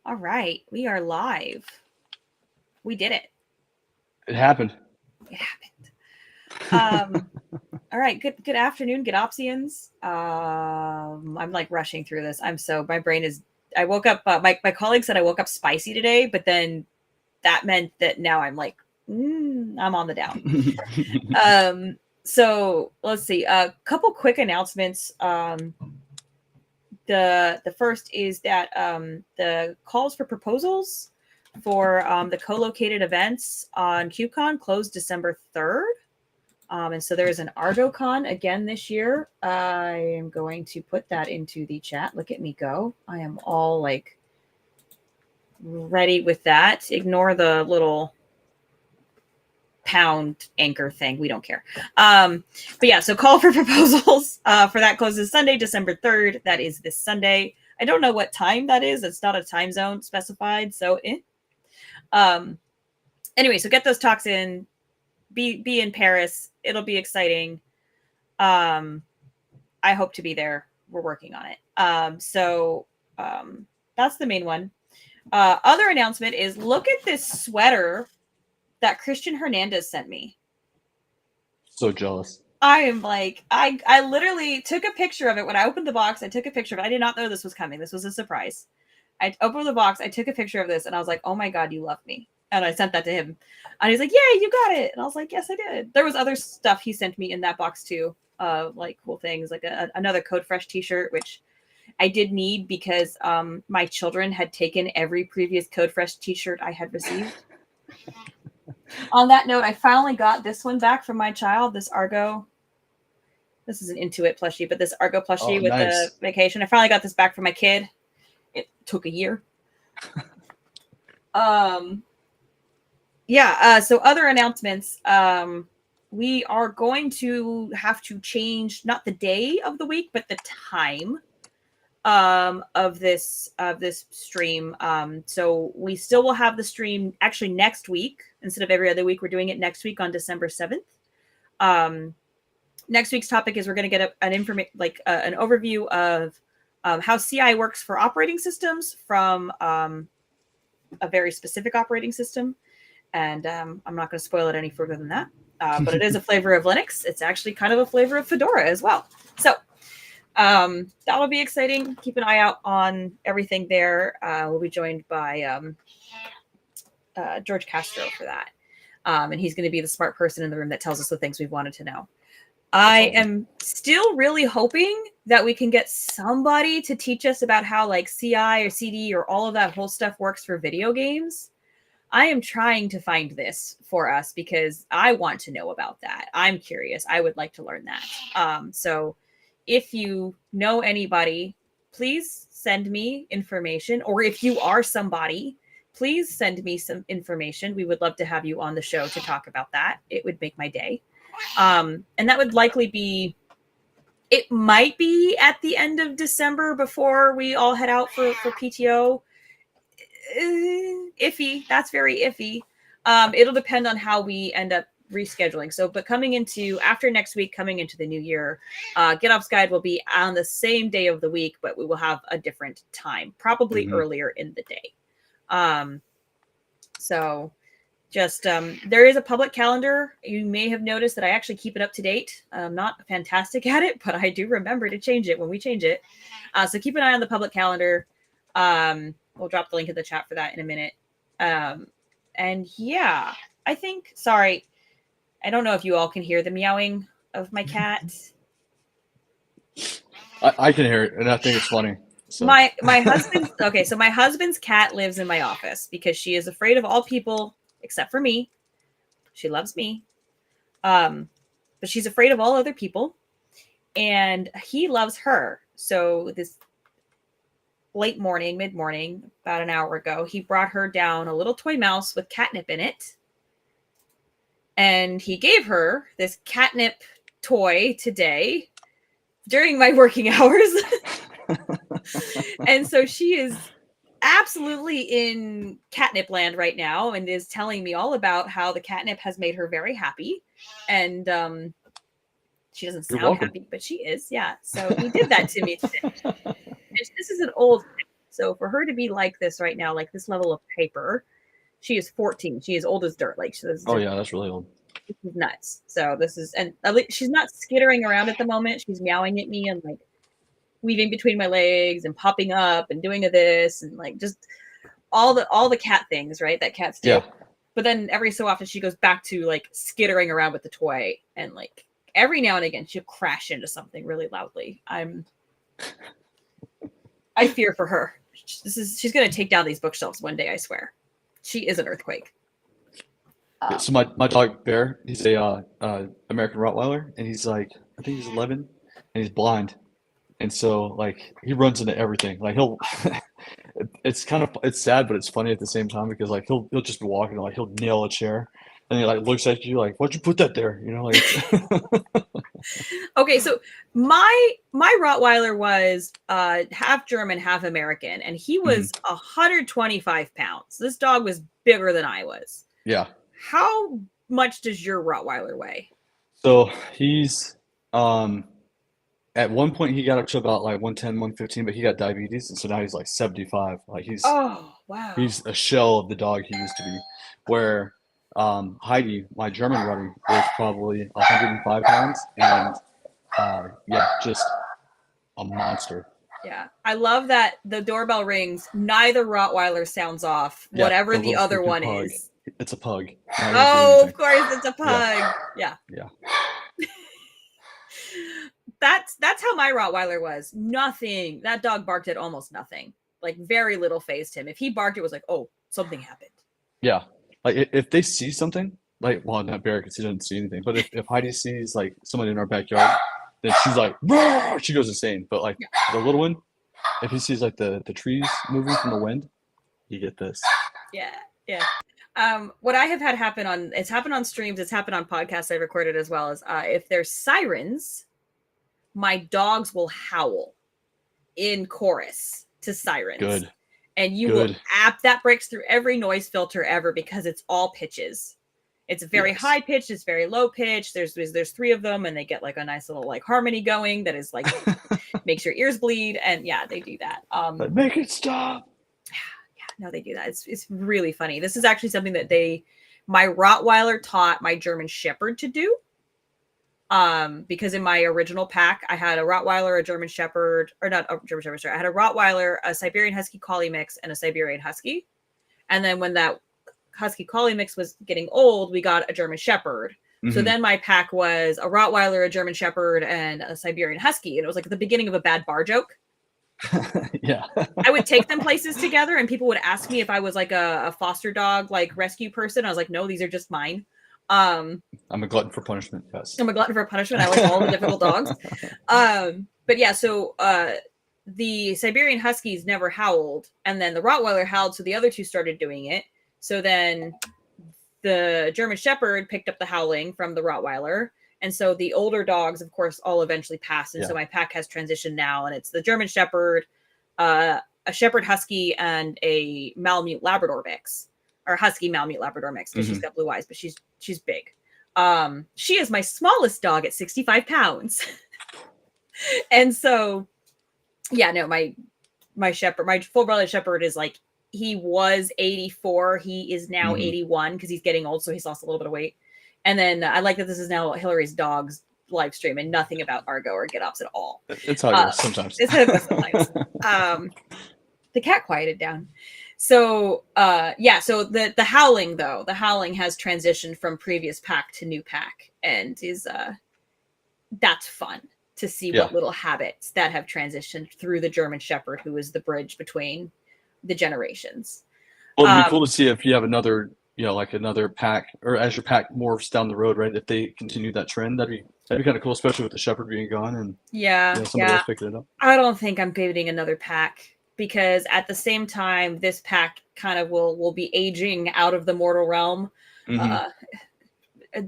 All right, we are live. We did it. It happened. It happened. All right, good afternoon, GitOpsians. I'm like rushing through this. My brain is. I woke up. My colleague said I woke up spicy today, but then that meant that now I'm like, I'm on the down. So let's see. A couple quick announcements. The first is that the calls for proposals for the co-located events on Kubecon closed December 3rd. And so there is an ArgoCon again this year. I am going to put that into the chat. Look at me go. I am all like ready with that. Ignore the little pound anchor thing. We don't care. But yeah, so call for proposals for that closes Sunday, December 3rd. That is this Sunday. I don't know what time that is. It's not a time zone specified. So anyway, so get those talks in. Be in Paris. It'll be exciting. I hope to be there. We're working on it. So that's the main one. Other announcement is look at this sweater that Christian Hernandez sent me. So jealous. I am like, I literally took a picture of it when I opened the box. I took a picture of it. I did not know this was coming. This was a surprise. I opened the box. I took a picture of this and I was like, oh my God, you love me. And I sent that to him. And he's like, yeah, you got it. And I was like, yes, I did. There was other stuff he sent me in that box too. Like cool things, like another Code Fresh t-shirt, which I did need because my children had taken every previous Code Fresh t-shirt I had received. On that note, I finally got this one back from my child, this Argo. This is an Intuit plushie, but this Argo plushie with the vacation. I finally got this back from my kid. It took a year. So other announcements. We are going to have to change not the day of the week, but the time of this stream. So we still will have the stream actually next week instead of every other week. We're doing it next week on December 7th. Next week's topic is we're going to get an overview of how CI works for operating systems from a very specific operating system. And I'm not going to spoil it any further than that. But it is a flavor of Linux. It's actually kind of a flavor of Fedora as well. So that'll be exciting. Keep an eye out on everything there. We'll be joined by George Castro for that. And he's going to be the smart person in the room that tells us the things we've wanted to know. I am still really hoping that we can get somebody to teach us about how like CI or CD or all of that whole stuff works for video games. I am trying to find this for us because I want to know about that. I'm curious. I would like to learn that. So if you know anybody, please send me information. Or if you are somebody, please send me some information. We would love to have you on the show to talk about that. It would make my day. And that would likely be, it might be at the end of December before we all head out for PTO. Iffy. That's very iffy. It'll depend on how we end up rescheduling. So, but after next week, coming into the new year, GitOps Guide will be on the same day of the week, but we will have a different time, probably earlier in the day. So just, there is a public calendar. You may have noticed that I actually keep it up to date. I'm not fantastic at it, but I do remember to change it when we change it. So keep an eye on the public calendar. We'll drop the link in the chat for that in a minute. And yeah, I think, sorry, I don't know if you all can hear the meowing of my cat. I can hear it, and I think it's funny. So. My husband's, okay, so my husband's cat lives in my office because she is afraid of all people except for me. She loves me. But she's afraid of all other people. And he loves her. So this mid-morning, about an hour ago, he brought her down a little toy mouse with catnip in it. And he gave her this catnip toy today during my working hours. And so she is absolutely in catnip land right now and is telling me all about how the catnip has made her very happy. And she doesn't sound happy, but she is. Yeah. So he did that to me today. This is an old So for her to be like this right now, like this level of hyper, she is 14. She is old as dirt. Like she's Oh yeah, that's really old. this is nuts. So this is, and at least she's not skittering around at the moment. She's meowing at me and like weaving between my legs and popping up and doing this and like just all the cat things, right? That cats do. Yeah. But then every so often she goes back to like skittering around with the toy, and like every now and again she'll crash into something really loudly. I fear for her. She's gonna take down these bookshelves one day, I swear. She is an earthquake. So my dog Bear, he's a American Rottweiler, and he's like, I think he's 11, and he's blind, and so like he runs into everything. Like he'll, it's sad, but it's funny at the same time because like he'll just be walking, like he'll nail a chair, and he like looks at you like, why'd you put that there? You know, like. Okay, so my Rottweiler was half German, half American, and he was 125 pounds. This dog was bigger than I was. Yeah. How much does your Rottweiler weigh? So he's at one point he got up to about like 110, 115, but he got diabetes, and so now he's like 75. Like Oh, wow. he's a shell of the dog he used to be. Where Heidi, my German Ruddy, is probably 105 pounds, and yeah, just a monster. Yeah, I love that the doorbell rings. Neither Rottweiler sounds off, Yeah, whatever the the little other freaking one pug. is. It's a pug. Oh, of course, it's a pug. Yeah. Yeah. That's how my Rottweiler was. Nothing. That dog barked at almost nothing. Like very little phased him. If he barked, it was like, oh, something happened. Yeah. Like if they see something, like, well, not Bear because he doesn't see anything, but if Heidi sees like someone in our backyard, then she's like, "Roar!" She goes insane. But like the little one, if he sees like the trees moving from the wind, you get this. Yeah, yeah. What I have had happen it's happened on streams, it's happened on podcasts I recorded as well, is if there's sirens, my dogs will howl in chorus to sirens. Good. And you will that breaks through every noise filter ever because it's all pitches. It's very high pitched, it's very low pitched. There's three of them, and they get like a nice little like harmony going that is like makes your ears bleed. And yeah, they do that. But make it stop. Yeah, no, they do that. It's really funny. This is actually something that my Rottweiler taught my German Shepherd to do. Because in my original pack, I had a Rottweiler, a German Shepherd, or not a German Shepherd, sorry. I had a Rottweiler, a Siberian Husky Collie mix, and a Siberian Husky. And then when that Husky Collie mix was getting old, we got a German Shepherd. So then my pack was a Rottweiler, a German Shepherd, and a Siberian Husky. And it was like the beginning of a bad bar joke. Yeah. I would take them places together, and people would ask me if I was like a foster dog, like rescue person. I was like, no, these are just mine. I'm a glutton for punishment. Yes. I'm a glutton for punishment. I like all the difficult dogs. But yeah, so the Siberian Huskies never howled, and then the Rottweiler howled, so the other two started doing it. So then the German Shepherd picked up the howling from the Rottweiler, and so the older dogs, of course, all eventually passed. And so my pack has transitioned now, and it's the German Shepherd, a Shepherd Husky, and a Malamute Labrador mix. Or Husky Malamute Labrador mix, because she's got blue eyes, but she's big. She is my smallest dog at 65 pounds. And so, yeah, no, my Shepherd, my full-blooded Shepherd is like, he was 84. He is now 81 because he's getting old, so he's lost a little bit of weight. And then I like that this is now Hillary's dog's live stream and nothing about Argo or GitOps at all. It's how it goes sometimes. It's how it goes sometimes. The cat quieted down. So so the howling though, the howling has transitioned from previous pack to new pack, and is that's fun to see what little habits that have transitioned through the German Shepherd, who is the bridge between the generations. Well, it'd be cool to see if you have another, like another pack, or as your pack morphs down the road, right? If they continue that trend, that'd be kind of cool, especially with the Shepherd being gone and somebody else picking it up. I don't think I'm getting another pack, because at the same time, this pack kind of will be aging out of the mortal realm,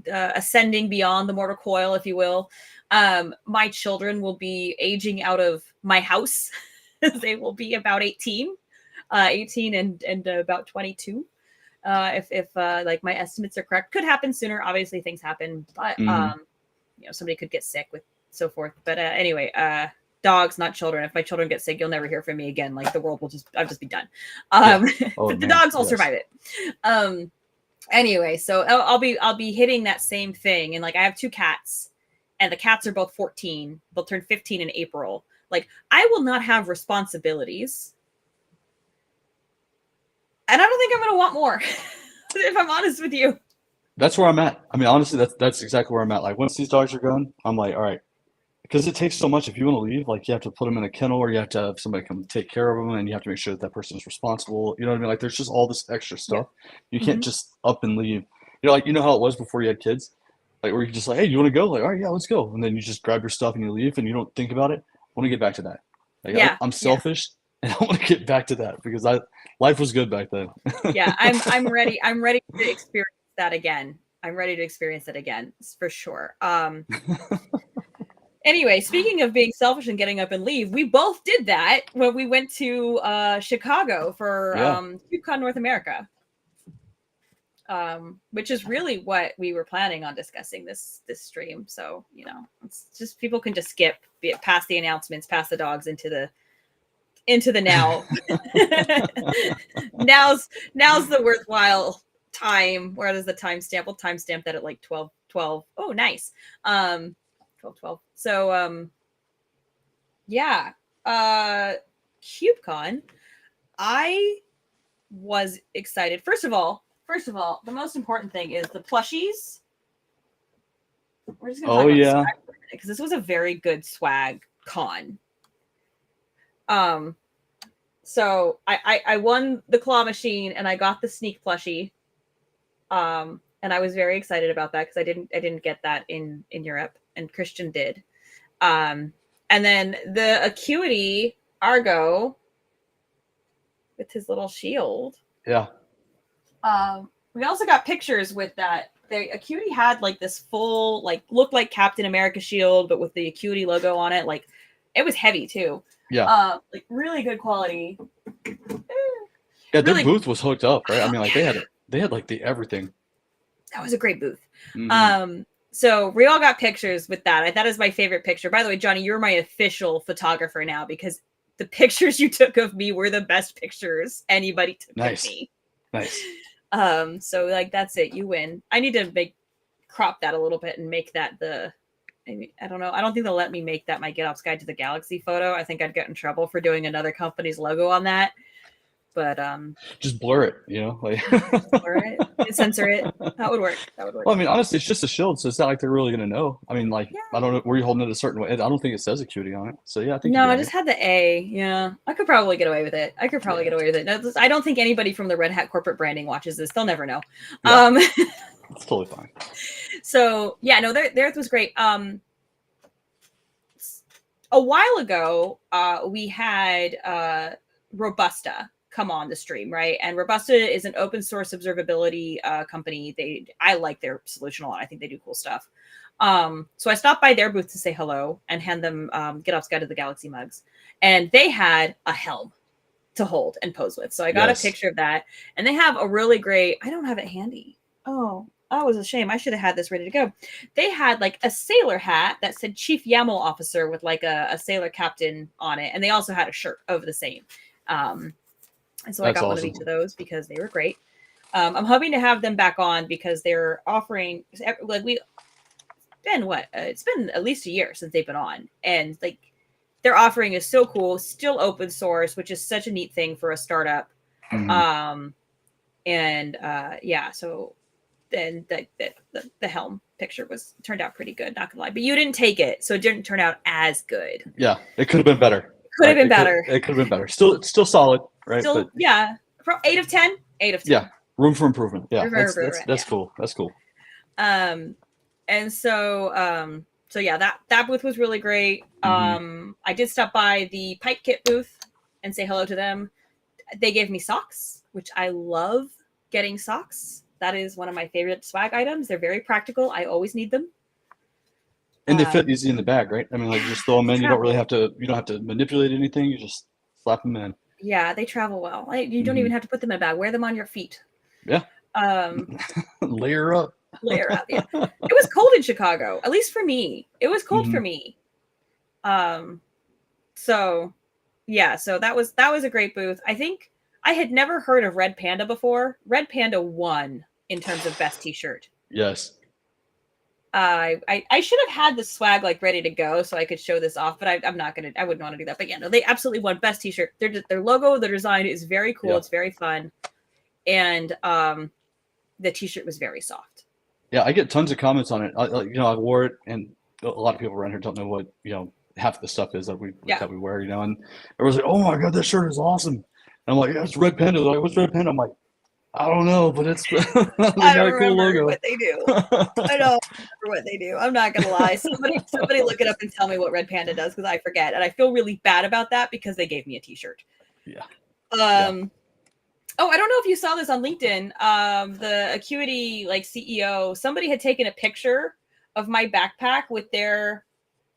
ascending beyond the mortal coil, if you will. My children will be aging out of my house. They will be about 18 and about 22. If like my estimates are correct, could happen sooner. Obviously things happen, but somebody could get sick with so forth. But anyway, dogs, not children. If my children get sick, you'll never hear from me again. Like the world will I'll just be done. Yeah. Oh, But the man, dogs will yes. survive it. Anyway, so I'll be hitting that same thing. And like I have 2 cats, and the cats are both 14. They'll turn 15 in April. Like I will not have responsibilities. And I don't think I'm going to want more, if I'm honest with you. That's where I'm at. I mean, honestly, that's exactly where I'm at. Like once these dogs are gone, I'm like, all right, because it takes so much. If you want to leave, like you have to put them in a kennel, or you have to have somebody come take care of them, and you have to make sure that that person is responsible. You know what I mean? Like there's just all this extra stuff. You can't just up and leave. Like you know how it was before you had kids, like where you just like, hey, you want to go? Like, all right, yeah, let's go. And then you just grab your stuff and you leave, and you don't think about it. I want to get back to that. Like Yeah. I'm selfish, and I want to get back to that because life was good back then. Yeah, I'm ready. I'm ready to experience that again. I'm ready to experience it again, for sure. Anyway, speaking of being selfish and getting up and leave, we both did that when we went to Chicago for Kubecon North America, which is really what we were planning on discussing this stream. So it's just people can just skip past the announcements, past the dogs into the now. now's the worthwhile time. Where does the timestamp? We'll timestamp that at like 12:12. Oh, nice. 12:12. So KubeCon. I was excited. First of all, the most important thing is the plushies. We're just gonna talk about swag for a minute, because this was a very good swag con. So I won the claw machine and I got the sneak plushie. And I was very excited about that because I didn't get that in Europe, and Christian did. And then the Acuity Argo with his little shield. Yeah. We also got pictures with that. The Acuity had like this full, like looked like Captain America shield, but with the Acuity logo on it. Like it was heavy too. Yeah. Like really good quality. Yeah, their booth was hooked up, right? I mean, like they had like the everything. That was a great booth. Mm-hmm. So we all got pictures with that. That is my favorite picture. By the way, Johnny, you're my official photographer now, because the pictures you took of me were the best pictures anybody took of me. Nice. So like that's it. You win. I need to crop that a little bit and make that I don't know. I don't think they'll let me make that my GitOps Guide to the Galaxy photo. I think I'd get in trouble for doing another company's logo on that. But just blur it, like blur it, censor it. That would work. Well, I mean, honestly, it's just a shield, so it's not like they're really gonna know. I mean, like I don't know, were you holding it a certain way? I don't think it says Acuity on it. So yeah, I think no, I just had the A. Yeah, I could probably get away with it. No, I don't think anybody from the Red Hat corporate branding watches this. They'll never know. Yeah. It's totally fine. So yeah, no, theirs was great. A while ago, we had Robusta come on the stream, right? And Robusta is an open source observability company. I like their solution a lot. I think they do cool stuff. So I stopped by their booth to say hello and hand them GitOps Guide to the Galaxy mugs. And they had a helm to hold and pose with. So I got a picture of that. And they have a really great, I don't have it handy. Oh, that was a shame. I should have had this ready to go. They had like a sailor hat that said Chief YAML Officer with like a sailor captain on it. And they also had a shirt over the same. And so I got one of each of those because they were great. I'm hoping to have them back on because they're offering, like it's been at least a year since they've been on. And like their offering is so cool, still open source, which is such a neat thing for a startup. Mm-hmm. So then the helm picture turned out pretty good, not gonna lie. But you didn't take it, so it didn't turn out as good. Yeah, it could have been better. It could have been better. Still solid, right? Still, yeah. From 8 of 10. 8 of 10. Yeah, room for improvement. Yeah, that's cool. That's cool. And so yeah, that booth was really great. Mm-hmm. I did stop by the Pipekit booth and say hello to them. They gave me socks, which I love getting socks. That is one of my favorite swag items. They're very practical. I always need them. And they fit easy in the bag, right? I mean, like you just throw them in. You don't have to manipulate anything. You just slap them in. Yeah, they travel well. You don't even have to put them in a bag. Wear them on your feet. Yeah. Layer up. Yeah. It was cold in Chicago, at least for me. It was cold for me. So yeah, so that was a great booth. I think I had never heard of Red Panda before. Red Panda won in terms of best t-shirt. Yes. I should have had the swag like ready to go so I could show this off, but I'm not gonna. I wouldn't want to do that. But yeah, no, they absolutely won best t-shirt. Their logo, their design is very cool. Yeah. It's very fun, and the t-shirt was very soft. Yeah, I get tons of comments on it. I wore it, and a lot of people around here don't know what half the stuff is that we wear. And everyone's like, "Oh my god, that shirt is awesome!" And I'm like, "Yeah, it's Red Panda." They're like, "What's Red Panda?" I'm like, "I don't know, but it's they I got don't a cool remember logo." what they do. I don't remember what they do. I'm not gonna lie. Somebody look it up and tell me what Red Panda does because I forget, and I feel really bad about that because they gave me a t-shirt. Yeah. Oh, I don't know if you saw this on LinkedIn. The Acuity CEO, somebody had taken a picture of my backpack with their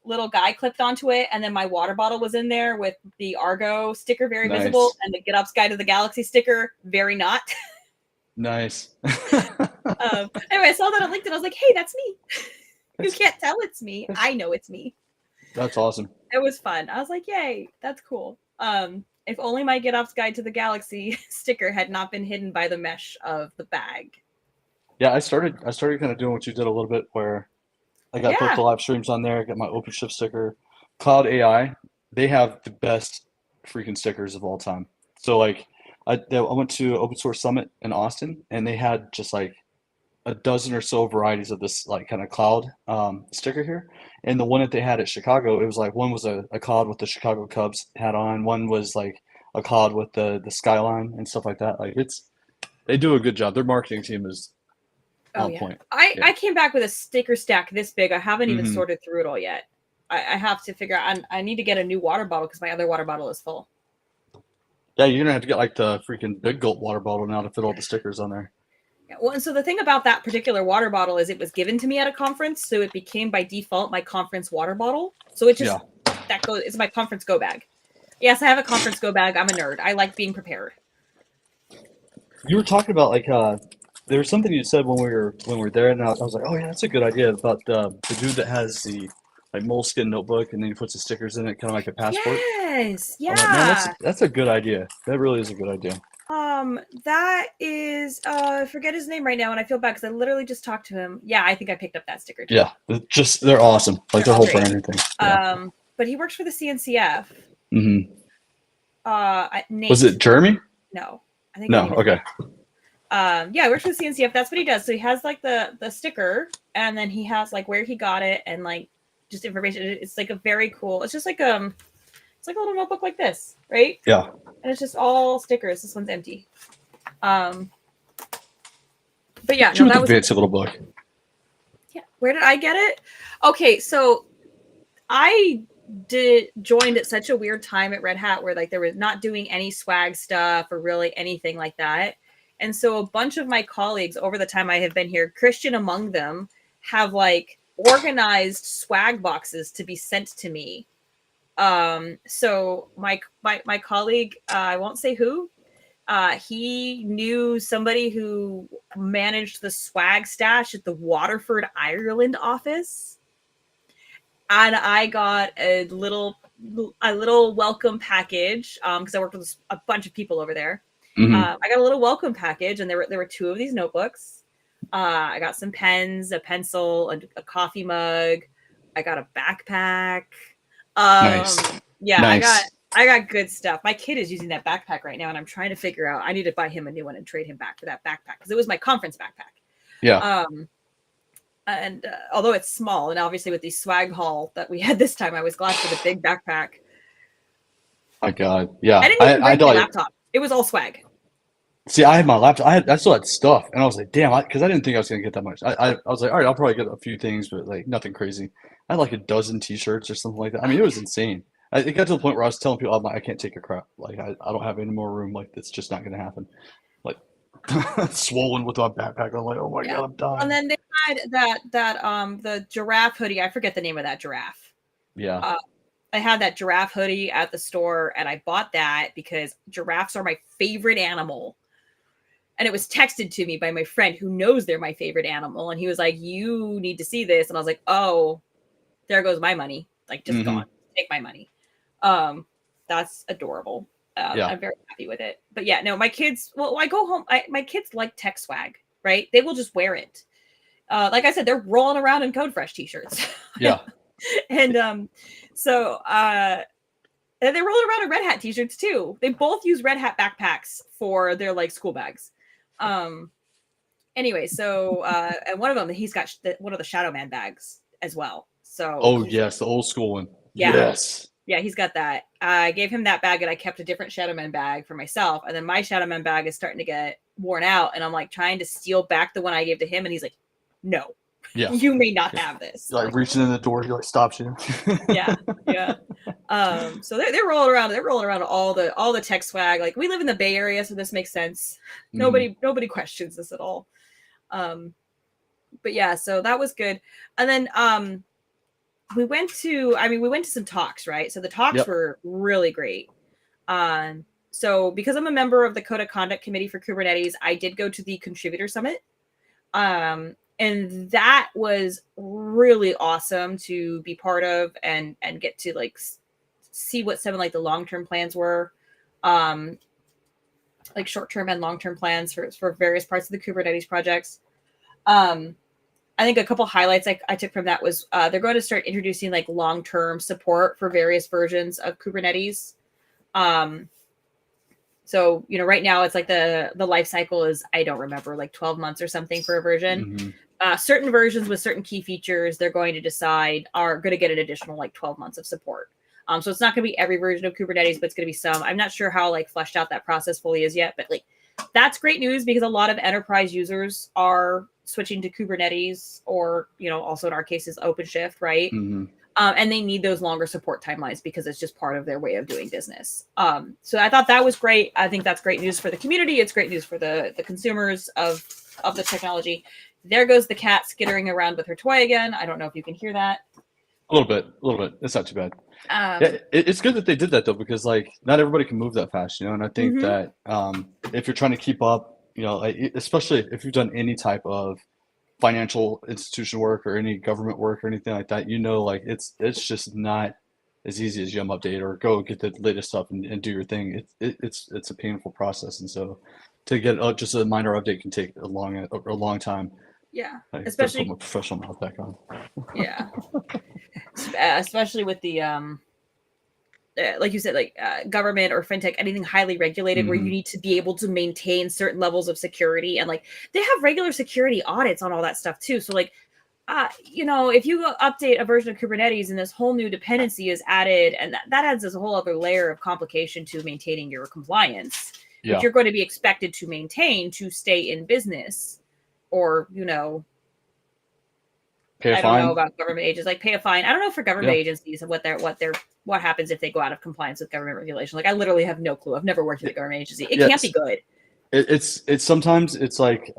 little guy clipped onto it, and then my water bottle was in there with the Argo sticker very visible, and the GitOps Guide to the Galaxy sticker very not. Nice. Anyway, I saw that on LinkedIn. I was like, hey, that's me. You can't tell it's me. I know it's me. That's awesome. It was fun. I was like, yay, that's cool. If only my GitOps Guide to the Galaxy sticker had not been hidden by the mesh of the bag. Yeah, I started kind of doing what you did a little bit, where I got both the live streams on there. I got my OpenShift sticker. Cloud AI, they have the best freaking stickers of all time. So like, I went to Open Source Summit in Austin, and they had just like a dozen or so varieties of this like kind of cloud sticker here. And the one that they had at Chicago, it was like one was a cloud with the Chicago Cubs hat on. One was like a cloud with the skyline and stuff like that. Like they do a good job. Their marketing team is on point. I came back with a sticker stack this big. I haven't even sorted through it all yet. I have to figure out. I need to get a new water bottle because my other water bottle is full. Yeah, you're gonna have to get like the freaking big gulp water bottle now to fit all the stickers on there. Yeah, well, and so the thing about that particular water bottle is it was given to me at a conference, so it became by default my conference water bottle. So it just it's my conference go bag. Yes, I have a conference go bag. I'm a nerd. I like being prepared. You were talking about like there was something you said when we were there, and I was like, oh yeah, that's a good idea about the dude that has the like moleskin notebook, and then he puts the stickers in it, kind of like a passport. Yes, yeah. I'm like, man, that's a good idea. That really is a good idea. That is I forget his name right now, and I feel bad because I literally just talked to him. Yeah, I think I picked up that sticker too. Yeah, they're awesome. Like their whole branding thing. Yeah. But he works for the CNCF. Nate. Was it Jeremy? No, I think no. Okay. Yeah, he works for the CNCF. That's what he does. So he has like the sticker, and then he has like where he got it and like just information. It's like a very cool. It's just like it's like a little notebook like this, right? Yeah. And it's just all stickers. This one's empty. But yeah, that was a fancy little book. Yeah. Where did I get it? Okay, so I joined at such a weird time at Red Hat where like they were not doing any swag stuff or really anything like that. And so a bunch of my colleagues over the time I have been here, Christian among them, have like organized swag boxes to be sent to me. So my colleague, I won't say who, he knew somebody who managed the swag stash at the Waterford, Ireland office. And I got a little welcome package because I worked with a bunch of people over there. I got a little welcome package, and there were two of these notebooks. I got some pens, a pencil, a coffee mug. I got a backpack. Nice. Yeah, nice. I got good stuff. My kid is using that backpack right now, and I'm trying to figure out. I need to buy him a new one and trade him back for that backpack because it was my conference backpack. Yeah. And although it's small, and obviously with the swag haul that we had this time, I was glad for the big backpack. My God, yeah. I didn't even bring my laptop. It was all swag. See, I had my laptop. I still had stuff, and I was like, damn, because I didn't think I was gonna get that much. I was like, all right, I'll probably get a few things, but like nothing crazy. I had like a dozen T-shirts or something like that. I mean, it was insane. It got to the point where I was telling people, I'm like, I can't take a crap. Like, I don't have any more room. Like, it's just not gonna happen. Like, swollen with my backpack. I'm like, oh my God, I'm dying. And then they had the giraffe hoodie. I forget the name of that giraffe. Yeah. I had that giraffe hoodie at the store, and I bought that because giraffes are my favorite animal. And it was texted to me by my friend who knows they're my favorite animal. And he was like, you need to see this. And I was like, oh, there goes my money. Like, just gone. Take my money. That's adorable. Yeah. I'm very happy with it. But yeah, no, my kids, well, I go home, my kids like tech swag, right? They will just wear it. Like I said, they're rolling around in Code Fresh t-shirts. Yeah. And so and they're rolling around in Red Hat t-shirts too. They both use Red Hat backpacks for their like school bags. Anyway, so and one of them, he's got one of the Shadow Man bags as well. So Oh yes, the old school one. Yeah. Yes. Yeah, he's got that. I gave him that bag and I kept a different Shadow Man bag for myself. And then my Shadow Man bag is starting to get worn out. And I'm like trying to steal back the one I gave to him. And he's like, no, Yeah. You may not have this. You're like reaching in the door, he like stops you. Yeah. So they're rolling around. They're rolling around all the tech swag. Like we live in the Bay Area, so this makes sense. Mhm. Nobody questions this at all. But yeah, so that was good. And then we went to some talks, right? So the talks were really great. So because I'm a member of the Code of Conduct Committee for Kubernetes, I did go to the Contributor Summit. And that was really awesome to be part of and get to like see what some of like the long-term plans were, like short-term and long-term plans for various parts of the Kubernetes projects. I think a couple highlights I took from that was they're going to start introducing like long-term support for various versions of Kubernetes. So, right now it's like the life cycle is, I don't remember, like 12 months or something for a version. Mm-hmm. Certain versions with certain key features, they're going to decide are going to get an additional like 12 months of support. So it's not going to be every version of Kubernetes, but it's going to be some. I'm not sure how like fleshed out that process fully is yet, but like that's great news because a lot of enterprise users are switching to Kubernetes or, also in our cases, OpenShift, right? Mm-hmm. And they need those longer support timelines because it's just part of their way of doing business. So I thought that was great. I think that's great news for the community. It's great news for the consumers of the technology. There goes the cat skittering around with her toy again. I don't know if you can hear that. A little bit. It's not too bad. Yeah, it's good that they did that though, because like not everybody can move that fast, and I think that if you're trying to keep up, especially if you've done any type of financial institution work or any government work or anything like that, like it's just not as easy as yum update or go get the latest stuff and do your thing. It's a painful process, and so to get just a minor update can take a long time. Yeah, especially put my professional mouth back on. Yeah, especially with the like you said, like government or fintech, anything highly regulated where you need to be able to maintain certain levels of security, and like they have regular security audits on all that stuff too. So like, if you update a version of Kubernetes and this whole new dependency is added, and that adds this whole other layer of complication to maintaining your compliance, which you're going to be expected to maintain to stay in business, or pay a I fine. don't know about government agencies, like pay a fine. I don't know for government agencies and what happens if they go out of compliance with government regulation. Like I literally have no clue. I've never worked at a government agency. It can't be good. It's sometimes it's like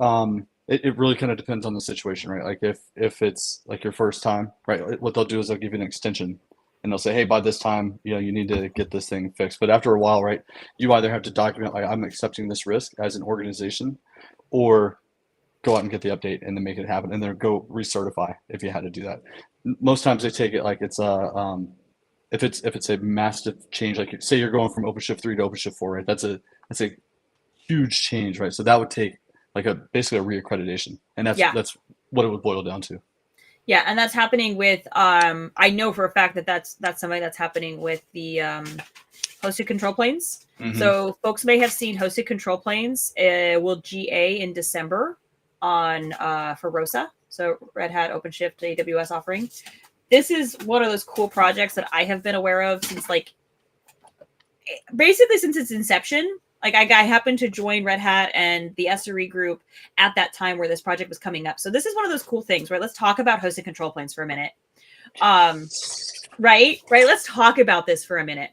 it really kind of depends on the situation, right? Like if it's like your first time, right? What they'll do is they'll give you an extension and they'll say, hey, by this time, you need to get this thing fixed. But after a while, right, you either have to document like I'm accepting this risk as an organization, or go out and get the update and then make it happen, and then go recertify if you had to do that. Most times they take it like it's if it's a massive change, like say you're going from OpenShift 3 to OpenShift 4, right? That's a huge change, right? So that would take like basically a reaccreditation, and that's what it would boil down to. Yeah, and that's happening with I know for a fact that's something that's happening with the hosted control planes. So folks may have seen hosted control planes will GA in December on for ROSA, so Red Hat OpenShift AWS offering. This is one of those cool projects that I have been aware of since basically since its inception. Like I happened to join Red Hat and the SRE group at that time where this project was coming up. So this is one of those cool things, right? Let's talk about hosted control planes for a minute. Right. Let's talk about this for a minute.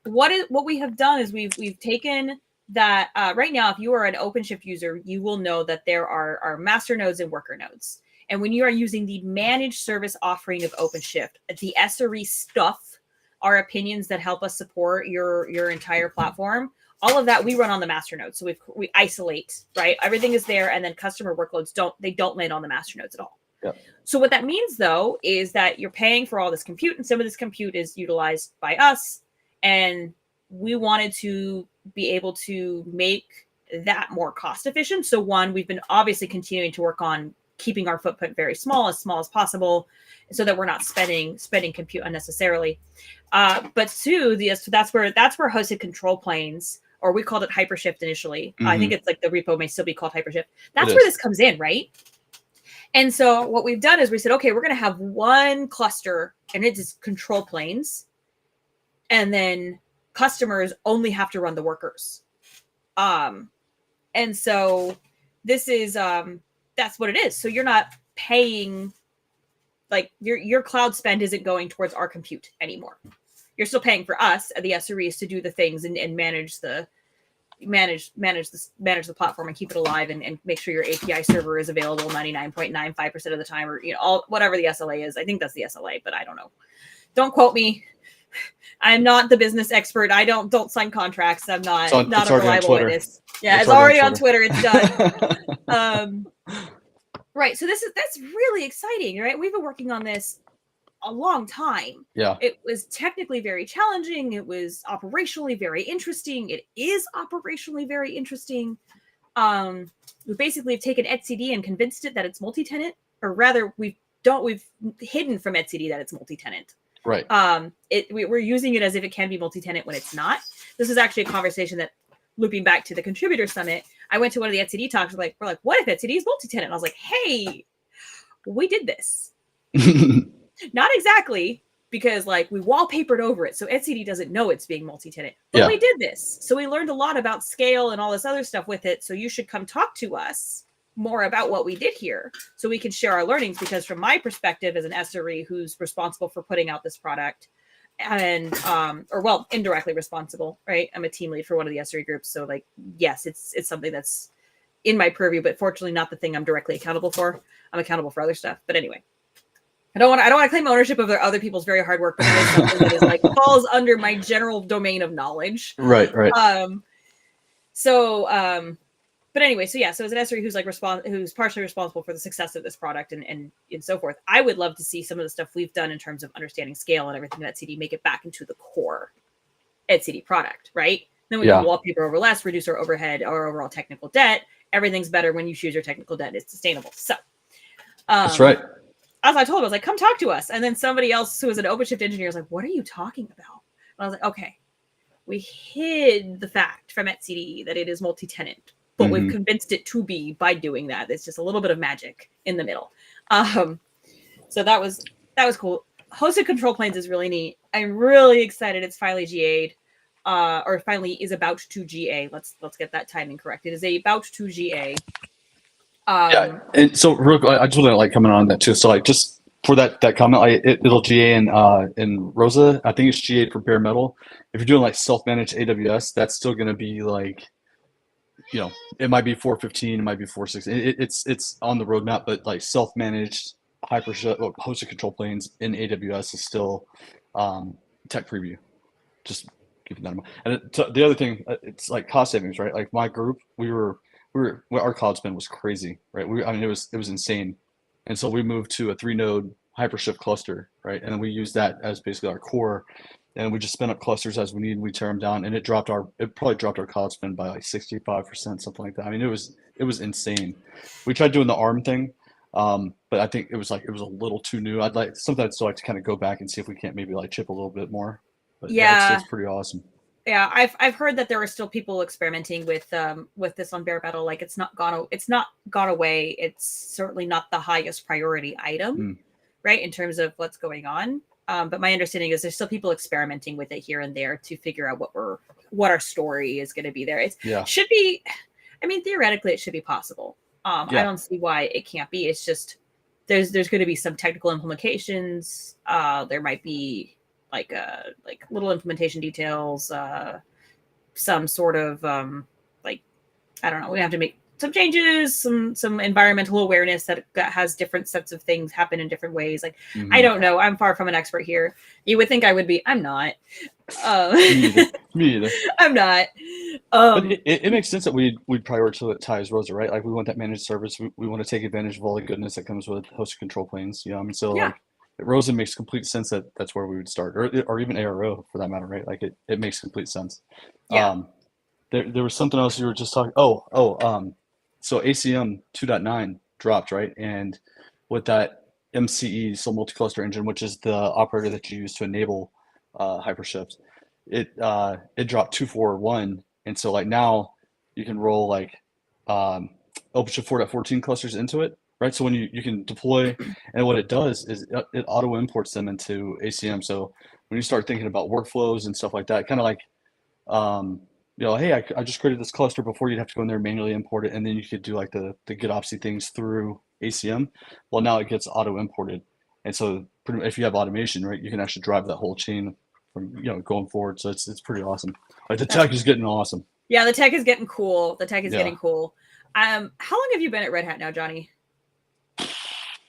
What we have done is we've taken that right now, if you are an OpenShift user, you will know that there are master nodes and worker nodes. And when you are using the managed service offering of OpenShift, the SRE stuff, our opinions that help us support your entire platform, all of that we run on the master node. So we isolate, right? Everything is there, and then customer workloads don't land on the master nodes at all. Yep. So what that means, though, is that you're paying for all this compute, and some of this compute is utilized by us. And we wanted to be able to make that more cost efficient. So one, we've been obviously continuing to work on keeping our footprint very small as possible, so that we're not spending compute unnecessarily. But two, that's where hosted control planes, or we called it Hypershift initially. I think it's like the repo may still be called Hypershift. That's where this comes in, right? And so what we've done is we said, okay, we're going to have one cluster, and it's just control planes, and then customers only have to run the workers. And so this is that's what it is. So you're not paying, like your cloud spend isn't going towards our compute anymore. You're still paying for us, the SREs, to do the things and manage the platform and keep it alive and make sure your API server is available 99.95% of the time, or all whatever the SLA is. I think that's the SLA, but I don't know. Don't quote me. I'm not the business expert. I don't sign contracts. I'm not a reliable witness. Yeah, it's already on Twitter. It's done. Right. So that's really exciting, right? We've been working on this a long time. Yeah. It was technically very challenging. It was operationally very interesting. It is operationally very interesting. We basically have taken etcd and convinced it that it's multi-tenant, or rather we've hidden from etcd that it's multi-tenant. Right. We're using it as if it can be multi-tenant when it's not. This is actually a conversation that, looping back to the contributor summit, I went to one of the etcd talks. We're like, what if etcd is multi-tenant? And I was like, hey, we did this. Not exactly, because like we wallpapered over it, so etcd doesn't know it's being multi-tenant. But we did this. So we learned a lot about scale and all this other stuff with it. So you should come talk to us more about what we did here, so we can share our learnings. Because from my perspective as an SRE who's responsible for putting out this product, and indirectly responsible, right? I'm a team lead for one of the SRE groups, so like, yes, it's something that's in my purview, but fortunately not the thing I'm directly accountable for. I'm accountable for other stuff. But anyway, I don't want to claim ownership of other people's very hard work, but it is something that is like falls under my general domain of knowledge. Right. But anyway, so as an SRE who's partially responsible for the success of this product and so forth, I would love to see some of the stuff we've done in terms of understanding scale and everything at etcd make it back into the core etcd product, right? Then we can wallpaper over less, reduce our overhead, our overall technical debt. Everything's better when you choose your technical debt. It's sustainable. So that's right. As I told him, I was like, come talk to us. And then somebody else who was an OpenShift engineer was like, what are you talking about? And I was like, okay, we hid the fact from etcd that it is multi-tenant, but we've convinced it to be by doing that. It's just a little bit of magic in the middle. So that was cool. Hosted control planes is really neat. I'm really excited. It's finally GA'd, or finally is about to GA. Let's get that timing correct. It is about to GA. And so real quick, I just want to like comment on that too. So like just for that comment, it'll GA in Rosa. I think it's GA for bare metal. If you're doing like self-managed AWS, that's still going to be like, it might be 4.15, it might be 4.6. It's on the roadmap, but like self-managed hosted control planes in AWS is still tech preview. Just keeping that in mind. And the other thing, it's like cost savings, right? Like my group, our cloud spend was crazy, right? It was insane, and so we moved to a 3-node Hypershift cluster, right? And then we used that as basically our core, and we just spin up clusters as we need, and we tear them down, and it probably dropped our cloud spend by like 65%, something like that. I mean, it was insane. We tried doing the ARM thing, but I think it was a little too new. I'd still like to kind of go back and see if we can't maybe like chip a little bit more. But it's pretty awesome. Yeah, I've heard that there are still people experimenting with this on bare metal. Like it's not gone away. It's certainly not the highest priority item, right, in terms of what's going on. But my understanding is there's still people experimenting with it here and there to figure out what our story is going to be there. It should be. I mean, theoretically, it should be possible. I don't see why it can't be. It's just there's going to be some technical implications. There might be like little implementation details, some sort of I don't know. We have to make some changes, some environmental awareness that has different sets of things happen in different ways. Like I don't know. I'm far from an expert here. You would think I would be. I'm not. Me either. Me either. I'm not. But it makes sense that we'd prioritize Rosa, right? Like we want that managed service. We want to take advantage of all the goodness that comes with hosted control planes. You know, I mean, so Yeah. like Rosa makes complete sense that that's where we would start, or even ARO for that matter, right? Like it makes complete sense. Yeah. There was something else you were just talking. So ACM 2.9 dropped, right? And with that MCE, so multi-cluster engine, which is the operator that you use to enable hypershift, it dropped 241, and so like now you can roll like um, OpenShift 4.14 clusters into it, right? So when you can deploy, and what it does is it auto imports them into ACM. So when you start thinking about workflows and stuff like that, kind of like hey, I just created this cluster before. You'd have to go in there and manually import it, and then you could do like the GitOpsy things through ACM. Well, now it gets auto imported, and so if you have automation, right, you can actually drive that whole chain from going forward. So it's pretty awesome. Like the tech is getting awesome. Yeah, the tech is getting cool. The tech is Yeah. getting cool. How long have you been at Red Hat now, Jonny?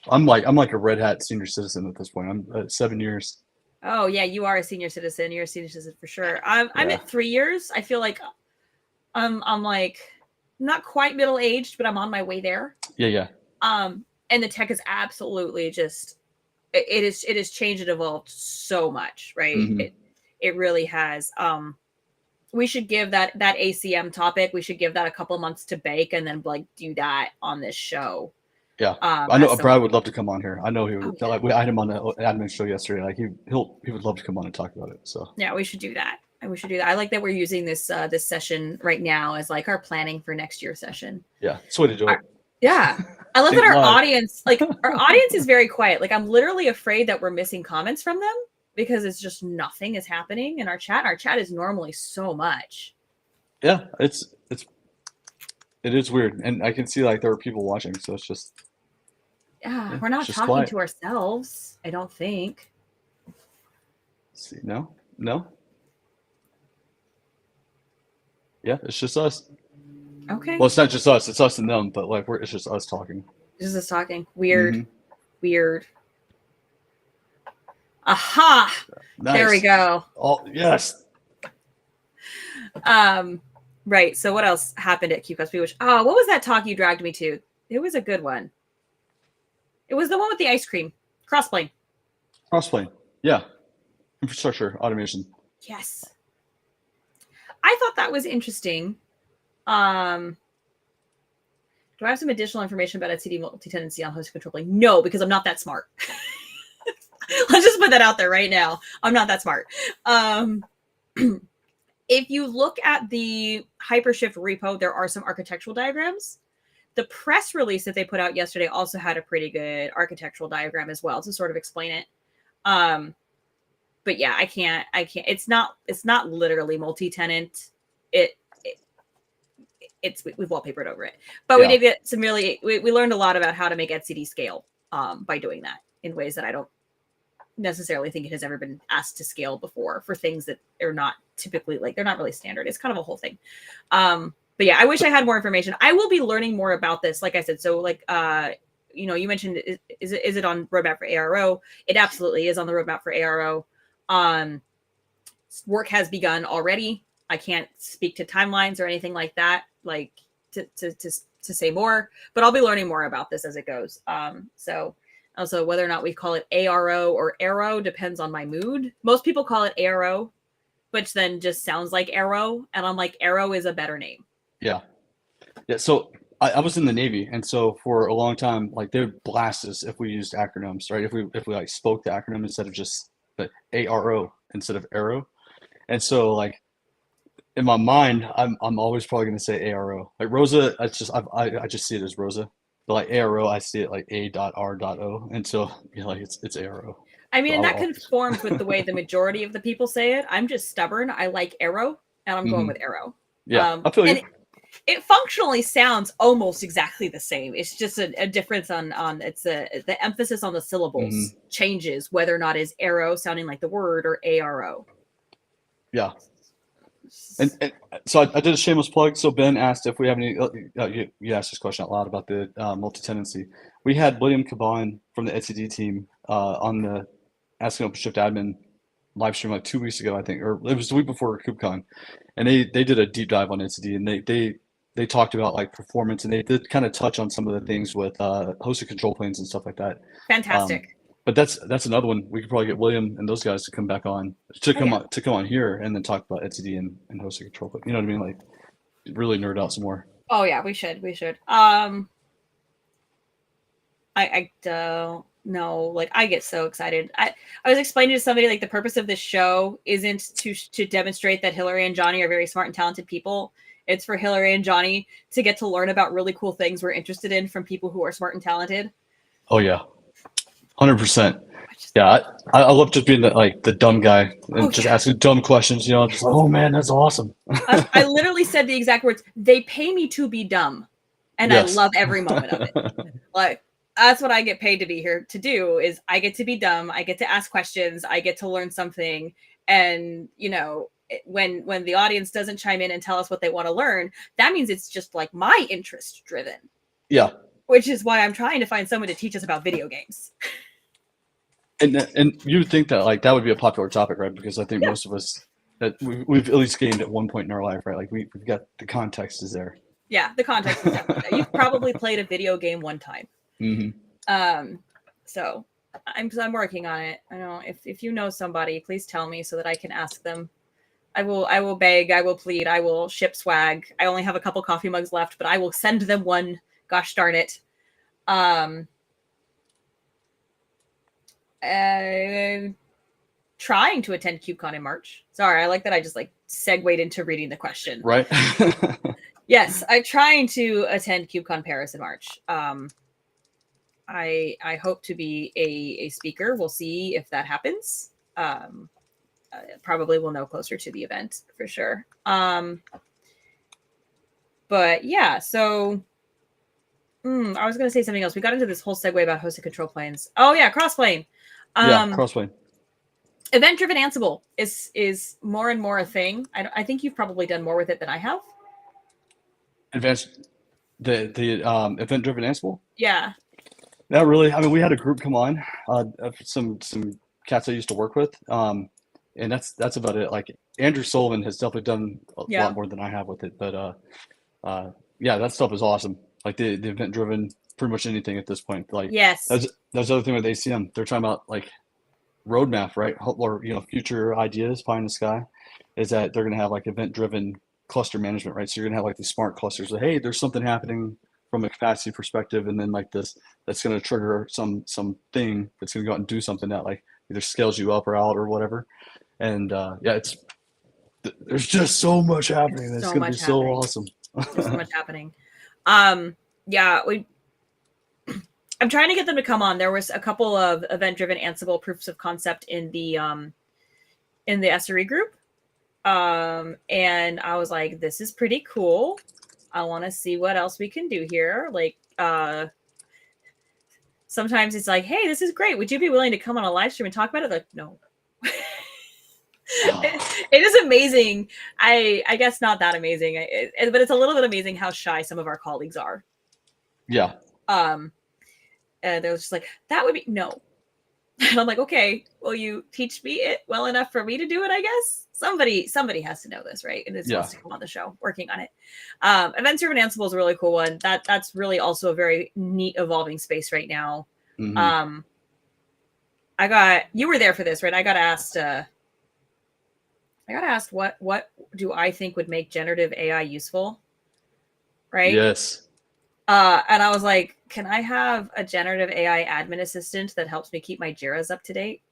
I'm like a Red Hat senior citizen at this point. I'm at 7 years. Oh yeah, you are a senior citizen. You're a senior citizen for sure. I'm at 3 years. I feel like I'm like not quite middle aged, but I'm on my way there. Yeah. And the tech is absolutely just it is changed and evolved so much, right? Mm-hmm. It really has. We should give that ACM topic. We should give that a couple months to bake, and then like do that on this show. Yeah, I know Brad would love to come on here. I know he would. Oh, yeah. Like we had him on the admin show yesterday. Like he would love to come on and talk about it. So yeah, we should do that. I like that we're using this this session right now as like our planning for next year's session. Yeah, that's the way to do it. Yeah, I love that our audience is very quiet. Like I'm literally afraid that we're missing comments from them because it's just nothing is happening in our chat. Our chat is normally so much. Yeah, it is weird, and I can see like there are people watching, so it's just we're not talking to ourselves. I don't think. Let's see, no. Yeah, it's just us. Okay. Well, it's not just us; it's us and them. But like, it's just us talking. This is talking. Weird. Weird. Aha! Nice. There we go. Oh yes. Right. So what else happened at QCOS? What was that talk you dragged me to? It was a good one. It was the one with the ice cream. Crossplane. Yeah. Infrastructure automation. Yes. I thought that was interesting. Do I have some additional information about a CDMultitenancy on host control plane? No, because I'm not that smart. Let's just put that out there right now. I'm not that smart. If you look at the HyperShift repo, there are some architectural diagrams. The press release that they put out yesterday also had a pretty good architectural diagram as well to sort of explain it. But yeah, I can't. It's not literally multi-tenant. We've wallpapered over it. But we did get some we learned a lot about how to make etcd scale by doing that in ways that I don't necessarily think it has ever been asked to scale before for things that are not typically they're not really standard. It's kind of a whole thing. But yeah, I wish I had more information. I will be learning more about this. Like I said, so you mentioned, is it on roadmap for ARO? It absolutely is on the roadmap for ARO. Work has begun already. I can't speak to timelines or anything like that, like to say more, but I'll be learning more about this as it goes. So also whether or not we call it ARO or Arrow depends on my mood. Most people call it ARO, which then just sounds like Arrow. And I'm like, Arrow is a better name. Yeah. So I was in the Navy, and so for a long time, like they would blast us if we used acronyms, right? If we like spoke the acronym instead of just the ARO instead of Arrow. And so like in my mind, I'm always probably going to say ARO. Like Rosa, I just see it as Rosa. But like ARO, I see it like A.R.O. And so like it's ARO. I mean, and that conforms with the way the majority of the people say it. I'm just stubborn. I like Arrow, and I'm going with Arrow. Yeah, I feel you. It functionally sounds almost exactly the same. It's just a difference on the emphasis on the syllables changes whether or not is Arrow sounding like the word or ARO. Yeah. And so I did a shameless plug. So Ben asked if we have any. You asked this question out loud about the multi-tenancy. We had William Caban from the etcd team on the Asking OpenShift admin live stream like 2 weeks ago, I think, or it was the week before Kubecon, and they did a deep dive on etcd, and they talked about like performance, and they did kind of touch on some of the things with hosted control planes and stuff like that. Fantastic. But that's another one. We could probably get William and those guys to come back on Oh, yeah. to come on here and then talk about etcd and hosted control plane. You know what I mean? Like really nerd out some more. Oh yeah, we should. I don't know. Like I get so excited. I was explaining to somebody like the purpose of this show isn't to demonstrate that Hilliary and Jonny are very smart and talented people. It's for Hilliary and Jonny to get to learn about really cool things we're interested in from people who are smart and talented. Oh yeah, 100%. Yeah, I love just being the dumb guy and just asking dumb questions. You know, just like, oh man, that's awesome. I literally said the exact words. They pay me to be dumb, and yes. I love every moment of it. Like that's what I get paid to be here to do. Is I get to be dumb. I get to ask questions. I get to learn something. And you know, when the audience doesn't chime in and tell us what they want to learn, that means it's just like my interest driven. Yeah. Which is why I'm trying to find someone to teach us about video games. And you would think that like that would be a popular topic, right? Because I think most of us that we've at least gamed at one point in our life, right? Like we've got the context is there. Yeah, the context is definitely there. You've probably played a video game one time. Mm-hmm. So I'm working on it. I know if you know somebody, please tell me so that I can ask them. I will beg, I will plead, I will ship swag. I only have a couple coffee mugs left, but I will send them one. Gosh darn it. Trying to attend KubeCon in March. Sorry, I like that I just like segued into reading the question. Right. Yes, I'm trying to attend KubeCon Paris in March. I hope to be a speaker. We'll see if that happens. Probably will know closer to the event for sure. But yeah, so I was going to say something else. We got into this whole segue about hosted control planes. Oh yeah, crossplane. Yeah, crossplane. Event-driven Ansible is more and more a thing. I think you've probably done more with it than I have. The event-driven Ansible? Yeah. Not really. I mean, we had a group come on, some cats I used to work with, and that's about it. Like Andrew Sullivan has definitely done a lot more than I have with it, but yeah, that stuff is awesome. Like the event-driven, pretty much anything at this point. Like yes, that's the other thing with ACM. They're talking about like roadmap, right? Or future ideas pie in the sky is that they're going to have like event-driven cluster management, right? So you're going to have like these smart clusters. So hey, there's something happening from a capacity perspective, and then like this that's going to trigger some thing that's going to go out and do something that like either scales you up or out or whatever. And yeah, there's just so much happening. It's going to be so awesome. There's so much happening. Yeah, I'm trying to get them to come on. There was a couple of event-driven Ansible proofs of concept in the SRE group. And I was like, this is pretty cool. I want to see what else we can do here. Like, sometimes it's like, hey, this is great. Would you be willing to come on a live stream and talk about it? Like, no. It is amazing. I guess not that amazing, but it's a little bit amazing how shy some of our colleagues are. Yeah. They was just like, that would be no. And I'm like, okay, will you teach me it well enough for me to do it? I guess somebody has to know this, right? And it's supposed to come on the show, working on it. Event-driven Ansible is a really cool one. That's really also a very neat evolving space right now. Mm-hmm. You were there for this, right? I got asked what do I think would make generative AI useful, right? Yes. And I was like, can I have a generative AI admin assistant that helps me keep my JIRAs up to date?